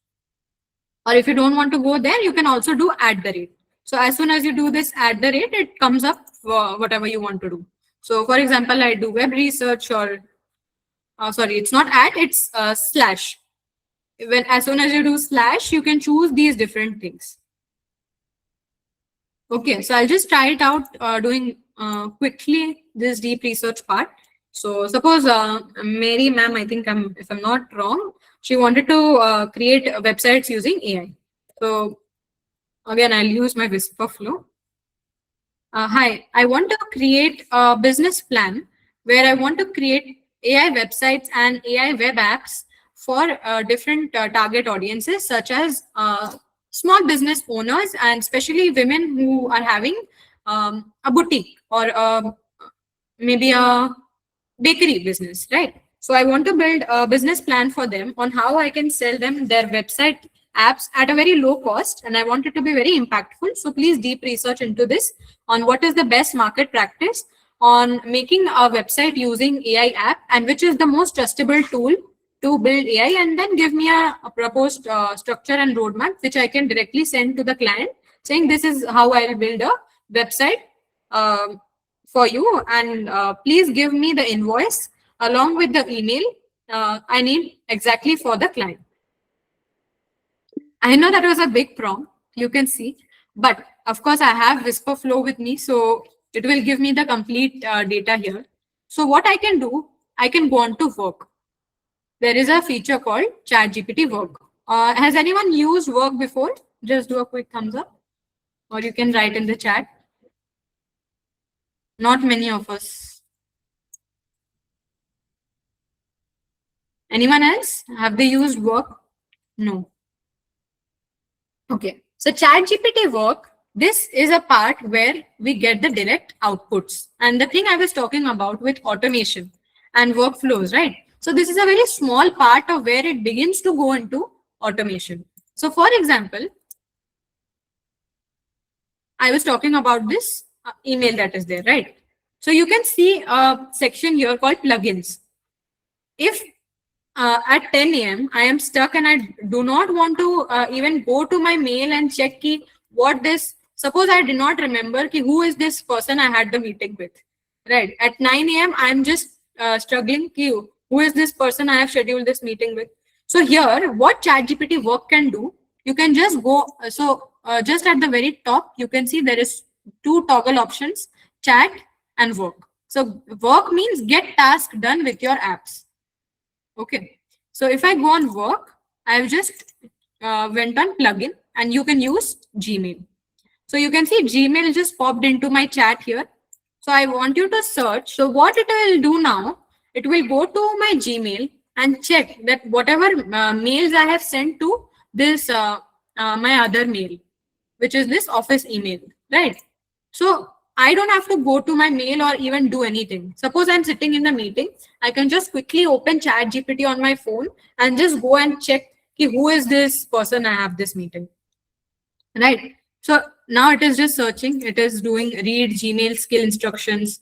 Or if you don't want to go there, you can also do @. So as soon as you do this @, it comes up whatever you want to do. So for example, I do web research or, sorry, it's not @ it's slash. As soon as you do slash, you can choose these different things. Okay, so I'll just try it out doing quickly this deep research part. So suppose Mary ma'am, I think if I'm not wrong, she wanted to create websites using AI. So again, I'll use my Whisper flow. Hi, I want to create a business plan where I want to create AI websites and AI web apps for different target audiences, such as small business owners and especially women who are having a boutique or maybe a bakery business, right? So I want to build a business plan for them on how I can sell them their website apps at a very low cost, and I want it to be very impactful. So please deep research into this on what is the best market practice on making a website using AI app and which is the most trustable tool to build AI, and then give me a proposed structure and roadmap which I can directly send to the client saying this is how I'll build a website for you, and please give me the invoice along with the email I need exactly for the client. I know that was a big prompt, you can see, but of course I have Whisper Flow with me, so it will give me the complete data here. So what I can do, I can go on to work. There is a feature called ChatGPT Work. Has anyone used Work before? Just do a quick thumbs up, or you can write in the chat. Not many of us. Anyone else? Have they used Work? No. Okay. So ChatGPT Work, this is a part where we get the direct outputs. And the thing I was talking about with automation and workflows, right? So this is a very small part of where it begins to go into automation. So for example, I was talking about this email that is there, right? So you can see a section here called plugins. If at 10 a.m. I am stuck and I do not want to even go to my mail and check what this, suppose I did not remember who is this person I had the meeting with, right? At 9 a.m. I am just struggling who is this person I have scheduled this meeting with. So here, what ChatGPT Work can do, you can just go, just at the very top, you can see there is two toggle options, chat and work. So work means get task done with your apps. Okay, so if I go on work, I've just went on plugin and you can use Gmail. So you can see Gmail just popped into my chat here. So I want you to search. So what it will do now, it will go to my Gmail and check that whatever mails I have sent to this, my other mail, which is this office email, right? So I don't have to go to my mail or even do anything. Suppose I'm sitting in the meeting, I can just quickly open Chat GPT on my phone and just go and check who is this person I have this meeting, right? So now it is just searching. It is doing read Gmail skill instructions.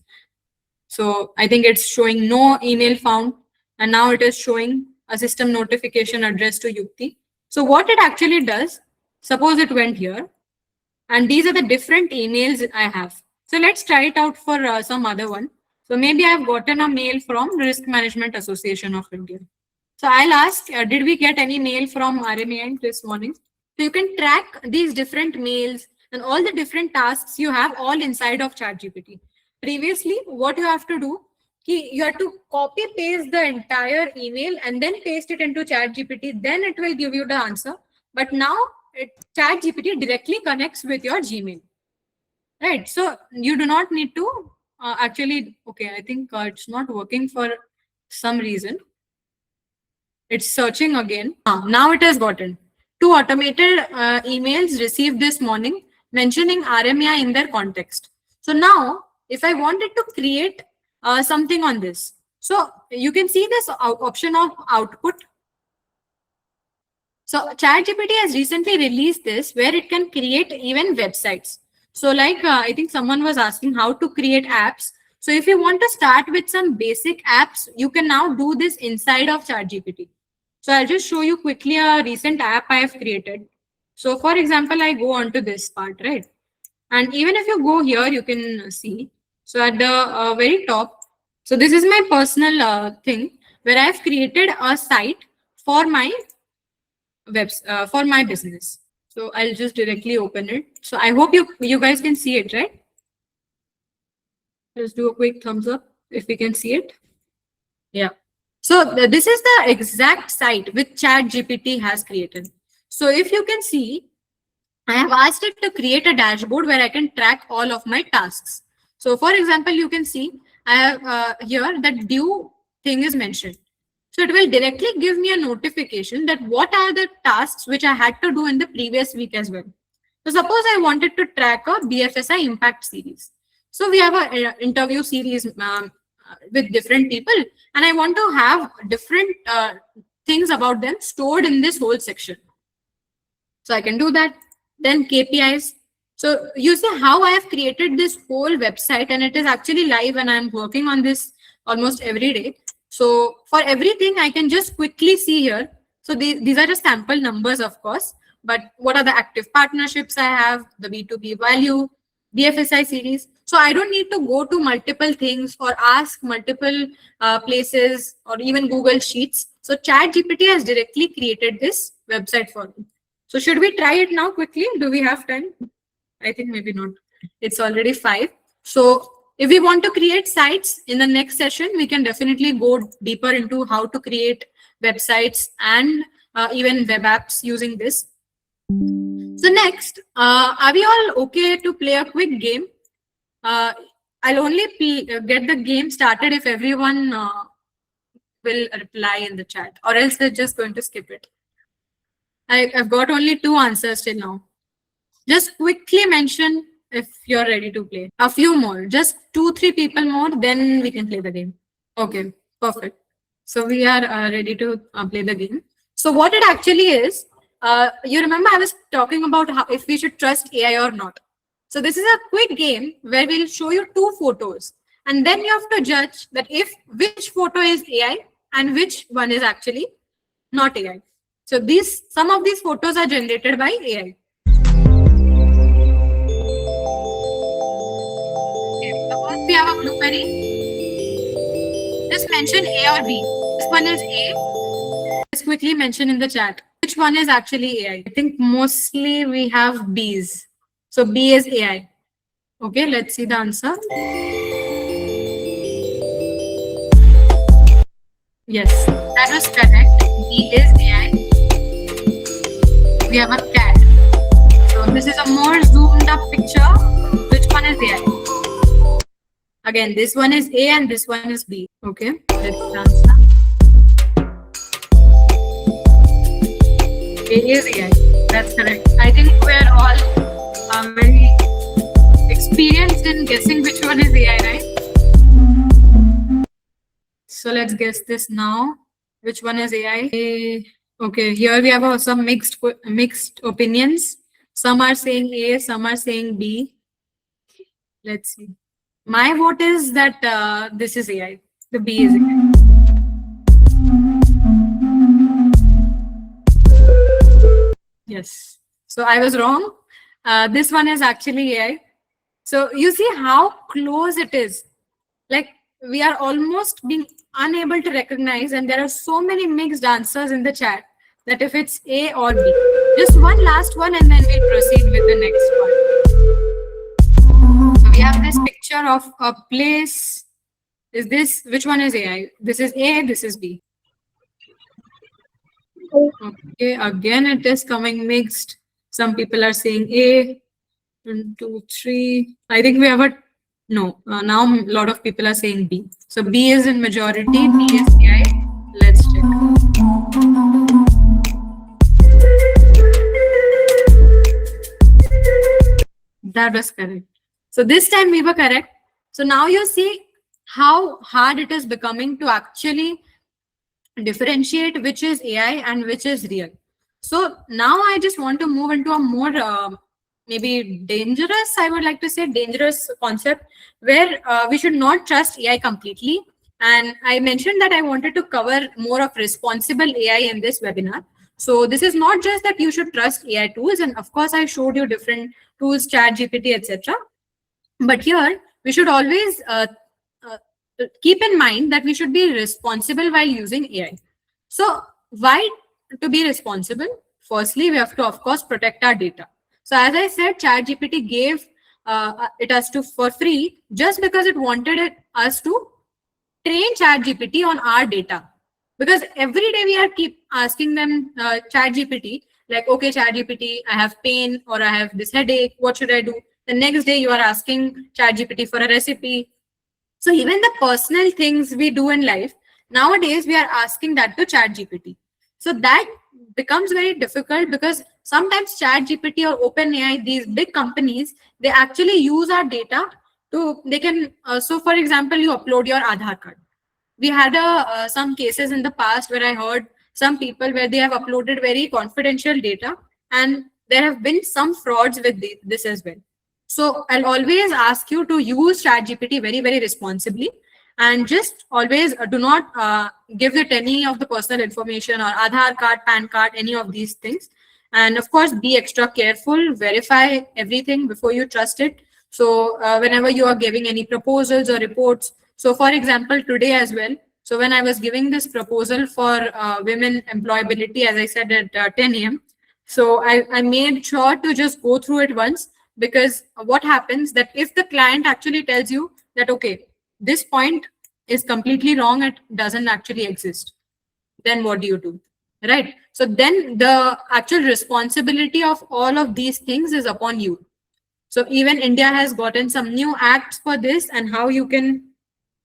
So I think it's showing no email found. And now it is showing a system notification addressed to Yukti. So what it actually does, suppose it went here, and these are the different emails I have. So let's try it out for some other one. So maybe I've gotten a mail from Risk Management Association of India. So I'll ask, did we get any mail from RMAI this morning? So you can track these different mails and all the different tasks you have all inside of ChatGPT. Previously, what you have to do, you have to copy paste the entire email and then paste it into ChatGPT. Then it will give you the answer. But now ChatGPT directly connects with your Gmail, right? So you do not need to actually, okay, I think it's not working for some reason. It's searching again. Now it has gotten two automated emails received this morning mentioning RMI in their context. So now if I wanted to create something on this, so you can see this option of output. So ChatGPT has recently released this where it can create even websites. So like I think someone was asking how to create apps. So if you want to start with some basic apps, you can now do this inside of ChatGPT. So I'll just show you quickly a recent app I have created. So for example, I go on to this part, right? And even if you go here, you can see. So at the very top, so this is my personal thing where I've created a site for my for my business. So I'll just directly open it. So I hope you guys can see it, right? Let's do a quick thumbs up if we can see it. Yeah. So this is the exact site which ChatGPT has created. So if you can see, I have asked it to create a dashboard where I can track all of my tasks. So for example, you can see I have here that due thing is mentioned. So it will directly give me a notification that what are the tasks which I had to do in the previous week as well. So suppose I wanted to track a BFSI impact series. So we have an interview series with different people, and I want to have different things about them stored in this whole section. So I can do that. Then KPIs. So you see how I have created this whole website, and it is actually live, and I'm working on this almost every day. So for everything, I can just quickly see here. So these are just sample numbers, of course, but what are the active partnerships I have, the B2B value, BFSI series. So I don't need to go to multiple things or ask multiple places or even Google Sheets. So ChatGPT has directly created this website for me. So should we try it now quickly? Do we have time? I think maybe not. It's already 5. So if we want to create sites in the next session, we can definitely go deeper into how to create websites and even web apps using this. So next, are we all okay to play a quick game? I'll only get the game started if everyone will reply in the chat, or else they're just going to skip it. I've got only 2 answers till now. Just quickly mention if you're ready to play. A few more, just 2-3 people more, then we can play the game. Okay, perfect. So we are ready to play the game. So what it actually is, you remember I was talking about how if we should trust AI or not. So this is a quick game where we'll show you 2 photos, and then you have to judge that if which photo is AI and which one is actually not AI. So some of these photos are generated by AI. Okay, suppose we have a blueberry. Just mention A or B. This one is A. Just quickly mention in the chat which one is actually AI. I think mostly we have B's. So B is AI. Okay, let's see the answer. Yes, that was correct. B is AI. We have a cat. So this is a more zoomed up picture. Which one is AI? Again, this one is A and this one is B. Okay, let's answer. A is AI. That's correct. I think we're all very experienced in guessing which one is AI, right? So let's guess this now. Which one is AI? Okay, here we have some mixed opinions. Some are saying A, some are saying B. Let's see. My vote is that this is AI. The B is AI. Yes. So I was wrong. This one is actually AI. So you see how close it is. Like we are almost being unable to recognize, and there are so many mixed answers in the chat that if it's A or B. Just one last one and then we'll proceed with the next one. So we have this picture of a place. Which one is AI? This is A, this is B. Okay, again it is coming mixed. Some people are saying A. 1, 2, 3. I think we have now a lot of people are saying B. So B is in majority, B is AI. Let's check. That was correct. So this time we were correct. So now you see how hard it is becoming to actually differentiate which is AI and which is real. So now I just want to move into a more maybe dangerous, I would like to say dangerous concept where we should not trust AI completely. And I mentioned that I wanted to cover more of responsible AI in this webinar. So this is not just that you should trust AI tools. And of course, I showed you different tools, ChatGPT, etc. But here we should always keep in mind that we should be responsible while using AI. So why to be responsible? Firstly, we have to, of course, protect our data. So as I said, ChatGPT gave it us to for free just because it wanted us to train ChatGPT on our data. Because every day we are keep asking them ChatGPT, like, okay, ChatGPT, I have pain or I have this headache. What should I do? The next day you are asking ChatGPT for a recipe. So even the personal things we do in life, nowadays we are asking that to ChatGPT. So that becomes very difficult because sometimes ChatGPT or OpenAI, these big companies, they actually use our data to, they can, so for example, you upload your Aadhaar card. We had some cases in the past where I heard some people where they have uploaded very confidential data, and there have been some frauds with this as well. So I'll always ask you to use ChatGPT very, very responsibly, and just always do not give it any of the personal information or Aadhaar card, PAN card, any of these things. And of course, be extra careful, verify everything before you trust it. So whenever you are giving any proposals or reports, so for example, today as well, so when I was giving this proposal for women employability, as I said at 10 a.m., so I made sure to just go through it once, because what happens that if the client actually tells you that, okay, this point is completely wrong, it doesn't actually exist, then what do you do? Right? So then the actual responsibility of all of these things is upon you. So even India has gotten some new acts for this and how you can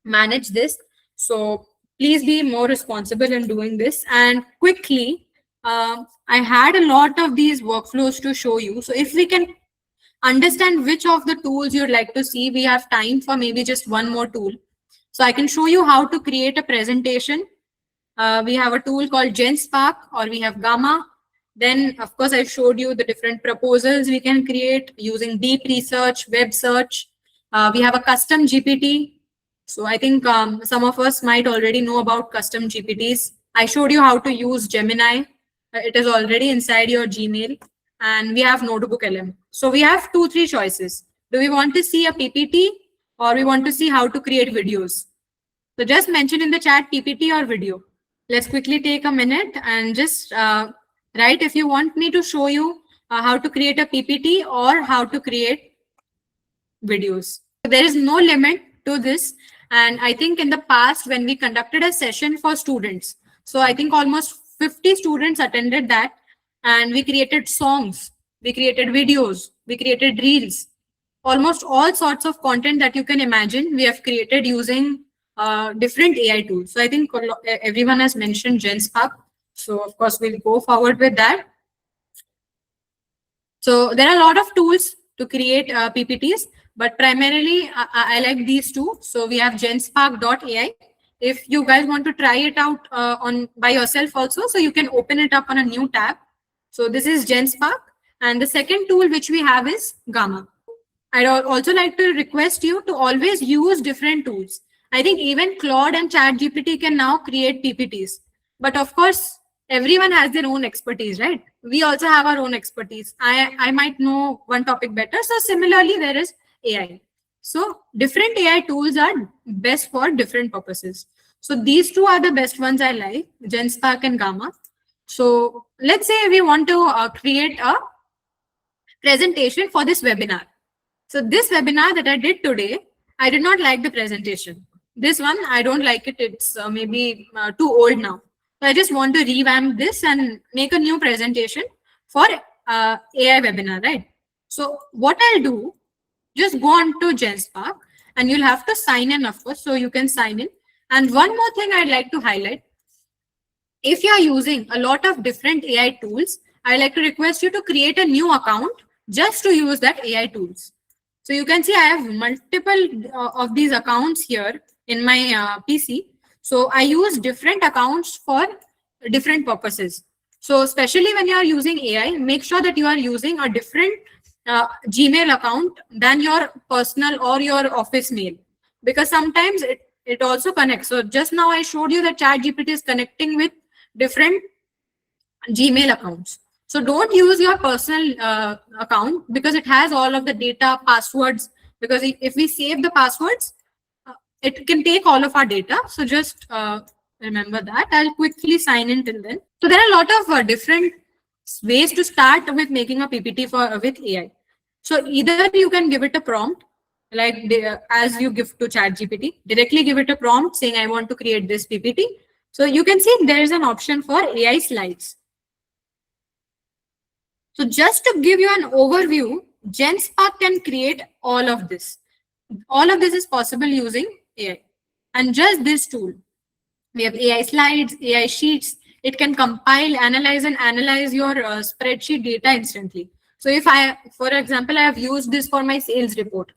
manage this. So please be more responsible in doing this. And quickly, I had a lot of these workflows to show you. So if we can understand which of the tools you'd like to see, we have time for maybe just one more tool. So I can show you how to create a presentation. We have a tool called GenSpark, or we have Gamma. Then, of course, I showed you the different proposals we can create using deep research, web search. We have a custom GPT. So I think some of us might already know about custom GPTs. I showed you how to use Gemini. It is already inside your Gmail. And we have Notebook LM. So we have 2-3 choices. Do we want to see a PPT, or we want to see how to create videos? So just mention in the chat PPT or video. Let's quickly take a minute and just write if you want me to show you how to create a PPT or how to create videos. There is no limit to this. And I think in the past, when we conducted a session for students, so I think almost 50 students attended that, and we created songs, we created videos, we created reels, almost all sorts of content that you can imagine we have created using different AI tools. So I think everyone has mentioned GenSpark. So of course, we'll go forward with that. So there are a lot of tools to create PPTs, but primarily I like these two. So we have genspark.ai. If you guys want to try it out on by yourself also, so you can open it up on a new tab. So this is GenSpark. And the second tool which we have is Gamma. I'd also like to request you to always use different tools. I think even Claude and ChatGPT can now create PPTs. But of course, everyone has their own expertise, right? We also have our own expertise. I might know one topic better. So similarly, there is AI. So different AI tools are best for different purposes. So these two are the best ones I like, GenSpark and Gamma. So let's say we want to create a presentation for this webinar. So this webinar that I did today, I did not like the presentation. This one, I don't like it. It's maybe too old now. So I just want to revamp this and make a new presentation for AI webinar, right? So what I'll do, just go on to GenSpark, and you'll have to sign in, of course. So you can sign in. And one more thing I'd like to highlight. If you are using a lot of different AI tools, I'd like to request you to create a new account just to use that AI tools. So you can see I have multiple of these accounts here in my PC. So I use different accounts for different purposes. So especially when you are using AI, make sure that you are using a different Gmail account than your personal or your office mail, because sometimes it also connects. So just now I showed you that ChatGPT is connecting with different Gmail accounts. So don't use your personal account, because it has all of the data, passwords, because if we save the passwords, it can take all of our data. So just remember that. I'll quickly sign in till then. So there are a lot of different ways to start with making a PPT with AI. So either you can give it a prompt, like as you give to ChatGPT, directly give it a prompt saying, I want to create this PPT. So you can see there is an option for AI slides. So just to give you an overview, GenSpark can create all of this. All of this is possible using AI. And just this tool. We have AI slides, AI sheets. It can compile, analyze, and analyze your spreadsheet data instantly. So if for example, I have used this for my sales report.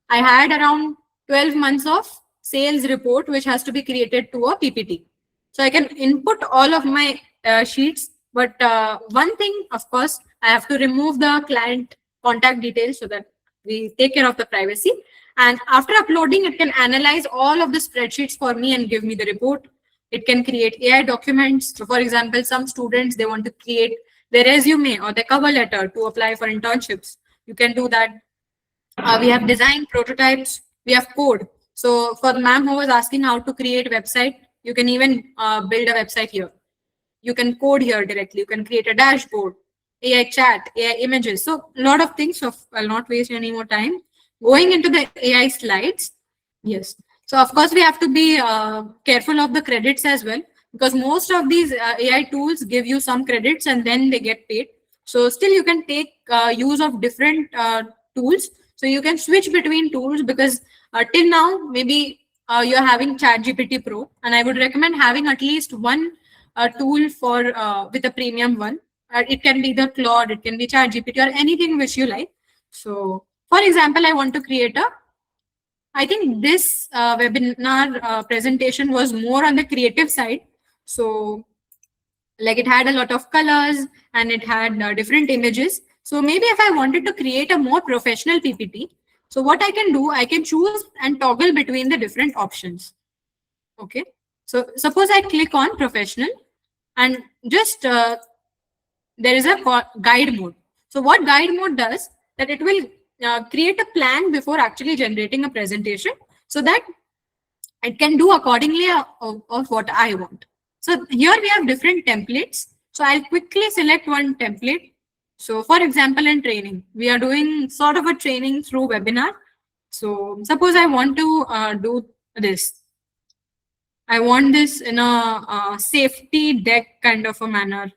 I had around 12 months of sales report, which has to be created to a PPT. So I can input all of my sheets. But one thing, of course, I have to remove the client contact details so that we take care of the privacy. And after uploading, it can analyze all of the spreadsheets for me and give me the report. It can create AI documents. So for example, some students, they want to create their resume or their cover letter to apply for internships. You can do that. We have design prototypes. We have code. So for the ma'am who was asking how to create a website, you can even build a website here. You can code here directly. You can create a dashboard, AI chat, AI images. So a lot of things. So I'll not waste any more time. Going into the AI slides. Yes. So of course we have to be careful of the credits as well, because most of these AI tools give you some credits and then they get paid. So still you can take use of different tools. So you can switch between tools, because till now maybe you're having ChatGPT Pro, and I would recommend having at least one tool for with a premium one. It can be the Claude, it can be ChatGPT, or anything which you like. So for example, I want to create I think this webinar presentation was more on the creative side. So like it had a lot of colors and it had different images. So maybe if I wanted to create a more professional PPT, so what I can do, I can choose and toggle between the different options. Okay. So suppose I click on professional and just there is a guide mode. So what guide mode does, that it will create a plan before actually generating a presentation, so that it can do accordingly of what I want. So here we have different templates. So I'll quickly select one template. So for example, in training, we are doing sort of a training through webinar. So suppose I want to do this. I want this in a safety deck kind of a manner.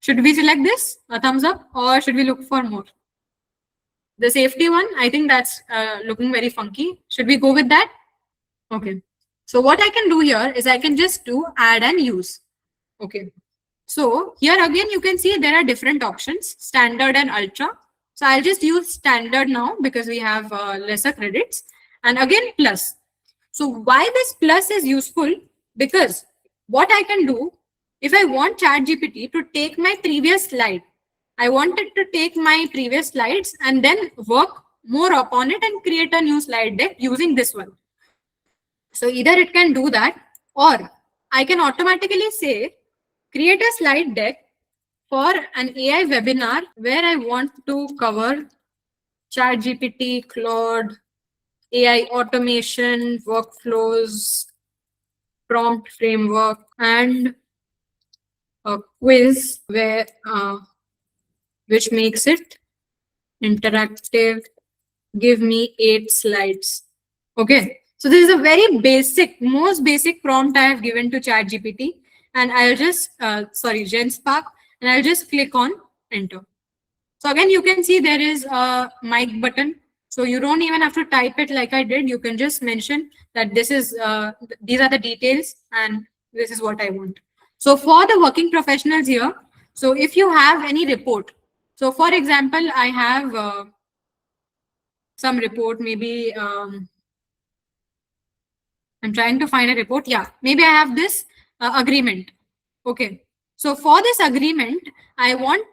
Should we select this, a thumbs up, or should we look for more? The safety one, I think that's looking very funky. Should we go with that? Okay. So what I can do here is I can just do add and use. Okay. So here again, you can see there are different options, standard and ultra. So I'll just use standard now because we have lesser credits. And again, plus. So why this plus is useful? Because what I can do, if I want ChatGPT to take my previous slide, I wanted to take my previous slides and then work more upon it and create a new slide deck using this one. So either it can do that, or I can automatically say, create a slide deck for an AI webinar where I want to cover ChatGPT, Claude, AI automation, workflows, prompt framework, and a quiz where which makes it interactive. Give me 8 slides. Okay. So this is a very basic, most basic prompt I have given to ChatGPT, and I'll just, GenSpark, and I'll just click on enter. So again, you can see there is a mic button. So you don't even have to type it like I did. You can just mention that this is, these are the details and this is what I want. So for the working professionals here, so if you have any report, so for example, I have some report, maybe, I'm trying to find a report. Yeah, maybe I have this agreement. Okay. So for this agreement, I want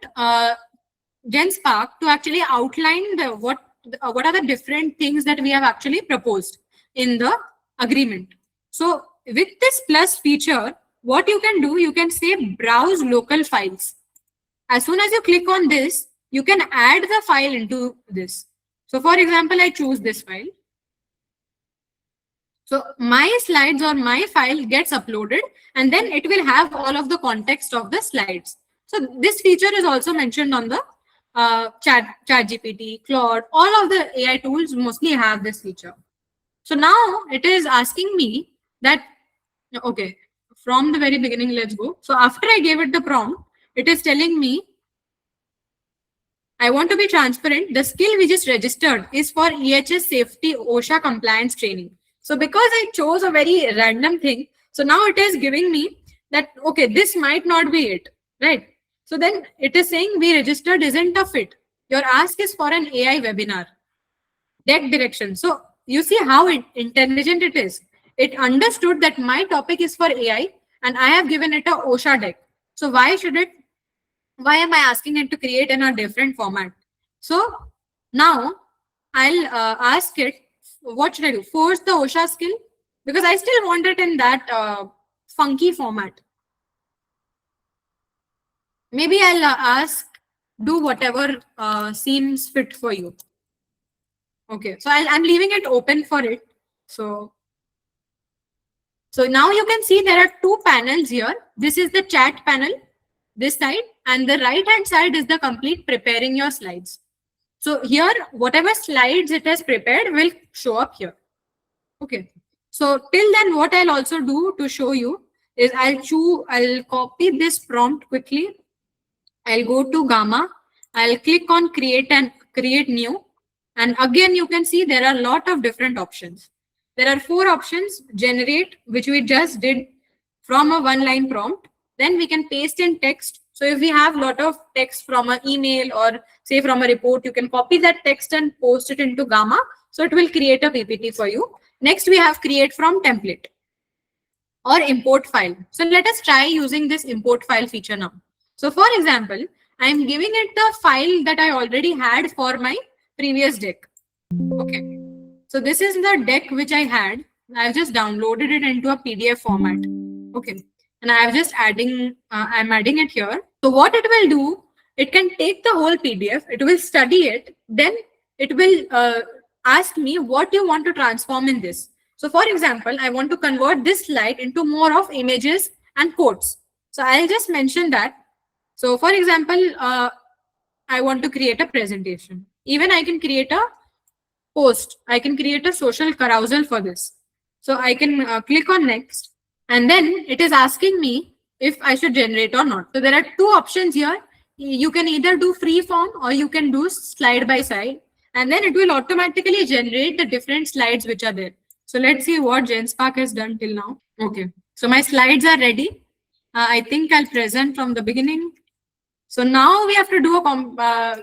GenSpark to actually outline what are the different things that we have actually proposed in the agreement. So with this plus feature, what you can do, you can say browse local files. As soon as you click on this, you can add the file into this. So for example, I choose this file. So my slides or my file gets uploaded, and then it will have all of the context of the slides. So this feature is also mentioned on the ChatGPT, Claude, all of the AI tools mostly have this feature. So now it is asking me that, okay, from the very beginning, let's go. So after I gave it the prompt, it is telling me, I want to be transparent. The skill we just registered is for EHS safety OSHA compliance training. So because I chose a very random thing, so now it is giving me that, okay, this might not be it, right? So then it is saying we registered isn't a fit. Your ask is for an AI webinar. Deck direction. So you see how intelligent it is. It understood that my topic is for AI and I have given it a OSHA deck. So why am I asking it to create in a different format? So now I'll ask it, what should I do? Force the OSHA skill? Because I still want it in that funky format. Maybe I'll ask, do whatever seems fit for you. Okay, so I'm leaving it open for it. So now you can see there are two panels here. This is the chat panel, this side, and the right hand side is the complete preparing your slides. So here, whatever slides it has prepared will show up here. Okay. So till then, what I'll also do to show you is I'll copy this prompt quickly. I'll go to Gamma. I'll click on create and create new. And again, you can see there are a lot of different options. There are 4 options: generate, which we just did from a one-line prompt. Then we can paste in text. So if we have a lot of text from an email or say from a report, you can copy that text and post it into Gamma. So it will create a PPT for you. Next, we have create from template or import file. So let us try using this import file feature now. So for example, I'm giving it the file that I already had for my previous deck. Okay. So this is the deck which I had. I've just downloaded it into a PDF format. Okay. And I'm adding it here. So what it will do, it can take the whole PDF, it will study it, then it will ask me what you want to transform in this. So for example, I want to convert this slide into more of images and quotes. So I'll just mention that. So for example, I want to create a presentation. Even I can create a post. I can create a social carousel for this. So I can click on next. And then it is asking me if I should generate or not. So there are 2 options here. You can either do free form or you can do slide by slide. And then it will automatically generate the different slides which are there. So let's see what GenSpark has done till now. Okay. So my slides are ready. I think I'll present from the beginning. So now we have to do a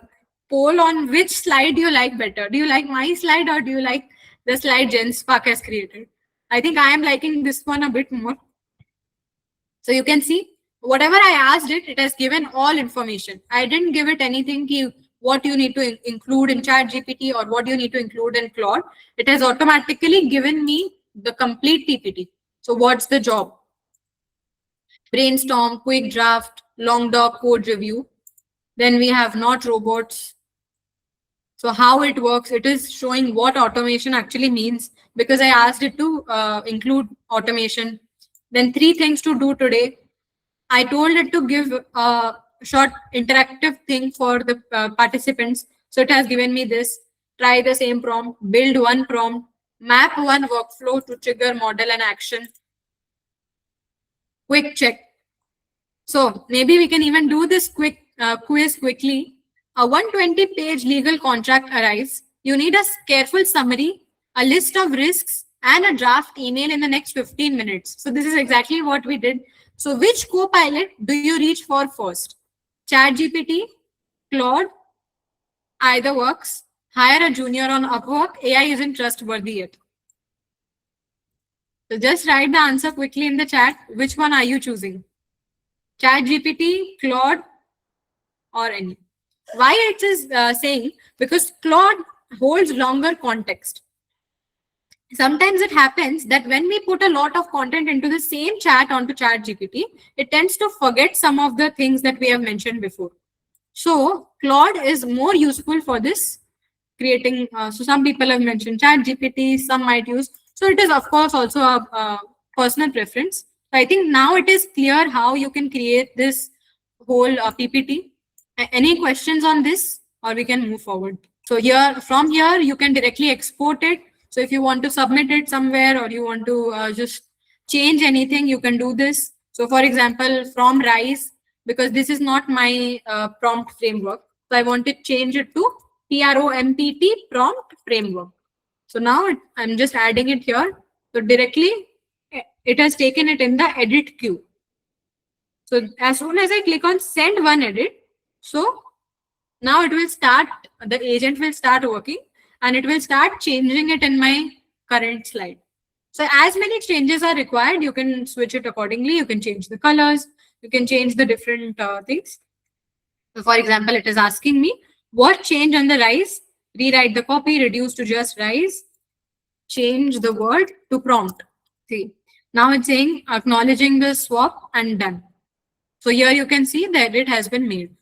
poll on which slide you like better. Do you like my slide or do you like the slide GenSpark has created? I think I am liking this one a bit more. So you can see whatever I asked it, it has given all information. I didn't give it anything what you need to include in ChatGPT or what you need to include in Claude. It has automatically given me the complete PPT. So what's the job? Brainstorm, quick draft, long doc, code review. Then we have not robots. So how it works, it is showing what automation actually means because I asked it to include automation. Then 3 things to do today. I told it to give a short interactive thing for the participants. So it has given me this. Try the same prompt, build one prompt, map one workflow to trigger model and action. Quick check. So maybe we can even do this quick quiz quickly. A 120-page legal contract arrives. You need a careful summary, a list of risks, and a draft email in the next 15 minutes. So this is exactly what we did. So which co-pilot do you reach for first? ChatGPT, Claude, either works. Hire a junior on Upwork. AI isn't trustworthy yet. So just write the answer quickly in the chat. Which one are you choosing? ChatGPT, Claude, or any? Why it is saying? Because Claude holds longer context. Sometimes it happens that when we put a lot of content into the same chat onto ChatGPT, it tends to forget some of the things that we have mentioned before. So Claude is more useful for this creating. So some people have mentioned ChatGPT, some might use. So it is of course also a personal preference. So I think now it is clear how you can create this whole PPT. Any questions on this? or we can move forward. So from here, you can directly export it. So if you want to submit it somewhere, or you want to just change anything, you can do this. So for example, from Rise, because this is not my prompt framework, so I want to change it to PROMPT prompt framework. So now I'm just adding it here. So directly, it has taken it in the edit queue. So as soon as I click on send one edit, so now it will start, the agent will start working, and it will start changing it in my current slide. So as many changes are required, you can switch it accordingly. You can change the colors, you can change the different things. So for example, it is asking me what change on the Rise, rewrite the copy, reduce to just Rise, change the word to prompt. See, now it's saying acknowledging the swap and done. So here you can see the edit has been made.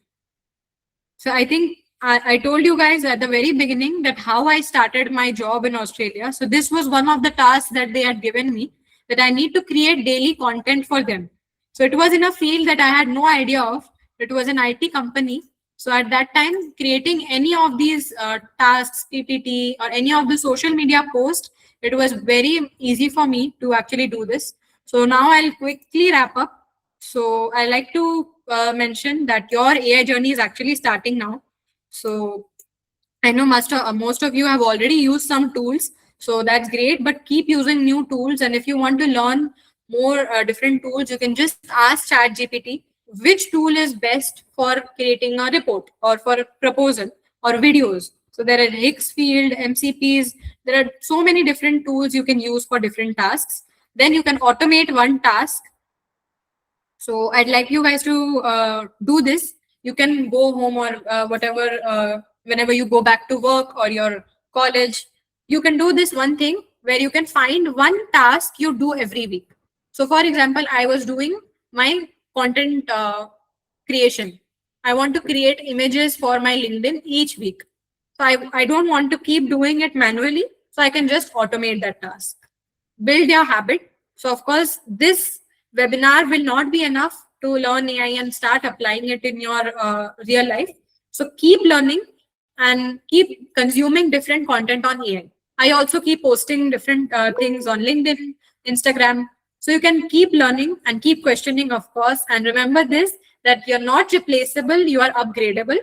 So I think I told you guys at the very beginning that how I started my job in Australia. So this was one of the tasks that they had given me, that I need to create daily content for them. So it was in a field that I had no idea of. It was an IT company. So at that time, creating any of these tasks, PPT, or any of the social media posts, it was very easy for me to actually do this. So now I'll quickly wrap up. So I like to mention that your AI journey is actually starting now. So I know most of you have already used some tools. So that's great, but keep using new tools. And if you want to learn more different tools, you can just ask ChatGPT which tool is best for creating a report or for a proposal or videos. So there are Higgsfield, MCPs. There are so many different tools you can use for different tasks. Then you can automate one task. So I'd like you guys to do this. You can go home or whatever, whenever you go back to work or your college, you can do this one thing where you can find one task you do every week. So for example, I was doing my content creation. I want to create images for my LinkedIn each week. So I don't want to keep doing it manually. So I can just automate that task. Build your habit. So of course, this webinar will not be enough to learn AI and start applying it in your real life. So keep learning and keep consuming different content on AI. I also keep posting different things on LinkedIn, Instagram. So you can keep learning and keep questioning, of course. And remember this, that you're not replaceable, you are upgradable.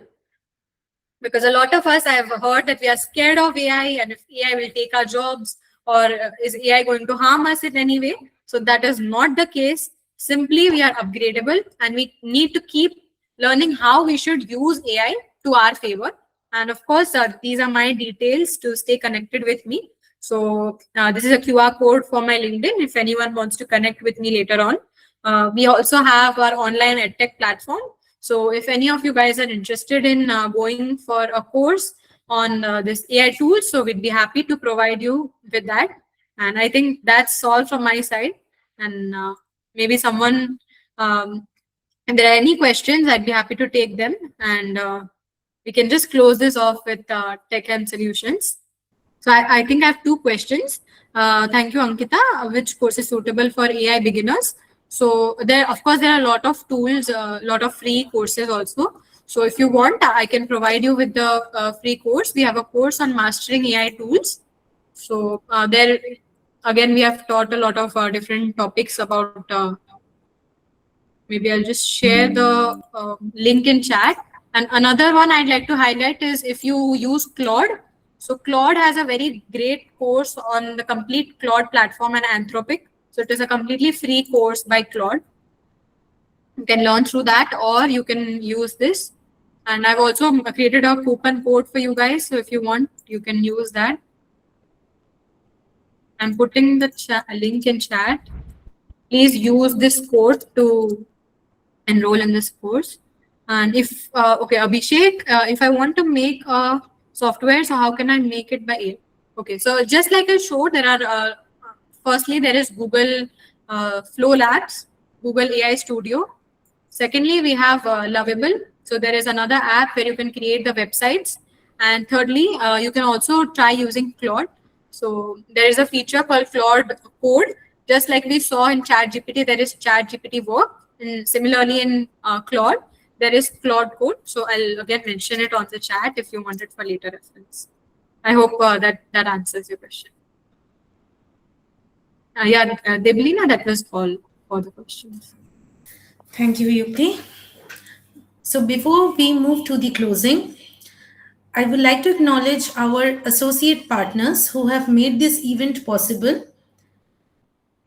Because a lot of us, I have heard that we are scared of AI, and if AI will take our jobs, or is AI going to harm us in any way? So that is not the case. Simply, we are upgradable, and we need to keep learning how we should use AI to our favor. And of course, these are my details to stay connected with me. So this is a QR code for my LinkedIn if anyone wants to connect with me later on. We also have our online edtech platform. So if any of you guys are interested in going for a course on this AI tool, so we'd be happy to provide you with that. And I think that's all from my side. And maybe someone, if there are any questions, I'd be happy to take them. And we can just close this off with Tech and Solutions. So I think I have two questions. Thank you, Ankita. Which course is suitable for AI beginners? So there, of course, there are a lot of tools, a lot of free courses also. So if you want, I can provide you with the free course. We have a course on mastering AI tools. So there, again, we have taught a lot of different topics about, maybe I'll just share the link in chat. And another one I'd like to highlight is if you use Claude. So Claude has a very great course on the complete Claude platform and Anthropic. So it is a completely free course by Claude. You can learn through that, or you can use this. And I've also created a coupon code for you guys. So if you want, you can use that. I'm putting the link in chat. Please use this code to enroll in this course. And if, okay, Abhishek, if I want to make a software, so how can I make it by AI? Okay, so just like I showed, there are, firstly, there is Google Flow Labs, Google AI Studio. Secondly, we have Lovable. So there is another app where you can create the websites. And thirdly, you can also try using Claude. So there is a feature called Claude Code. Just like we saw in ChatGPT, there is ChatGPT Work. And similarly in Claude, there is Claude code. So I'll again mention it on the chat if you want it for later reference. I hope that answers your question. Deblina, that was all for the questions. Thank you, Yukti. So before we move to the closing, I would like to acknowledge our associate partners who have made this event possible.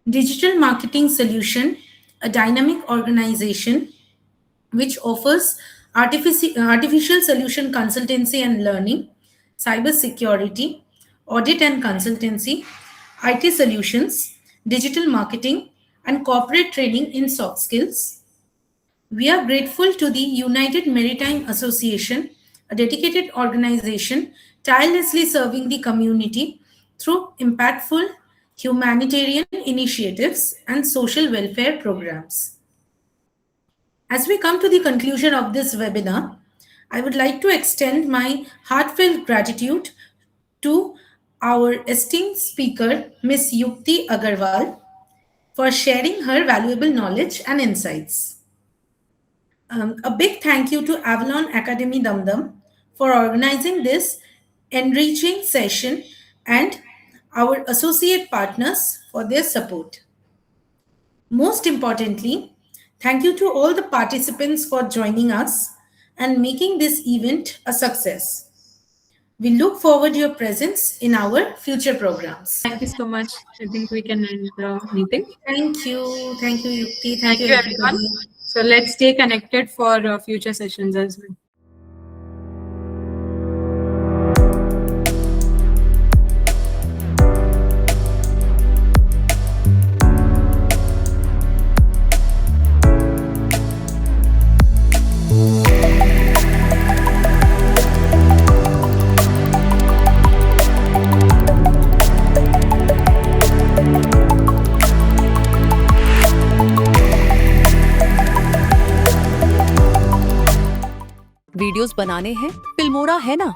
Digital Marketing Solution, a dynamic organization which offers artificial solution consultancy and learning, cybersecurity, audit and consultancy, IT solutions, digital marketing, and corporate training in soft skills. We are grateful to the United Maritime Association, a dedicated organization tirelessly serving the community through impactful humanitarian initiatives and social welfare programs. As we come to the conclusion of this webinar, I would like to extend my heartfelt gratitude to our esteemed speaker, Ms. Yukti Agarwal, for sharing her valuable knowledge and insights. A big thank you to Avalon Academy Dumdum for organizing this enriching session and our associate partners for their support. Most importantly, thank you to all the participants for joining us and making this event a success. We look forward to your presence in our future programs. Thank you so much. I think we can end the meeting. Thank you. Thank you, Yukti. Thank you, everyone. So let's stay connected for future sessions as well. Videos बनाने हैं Filmora है ना।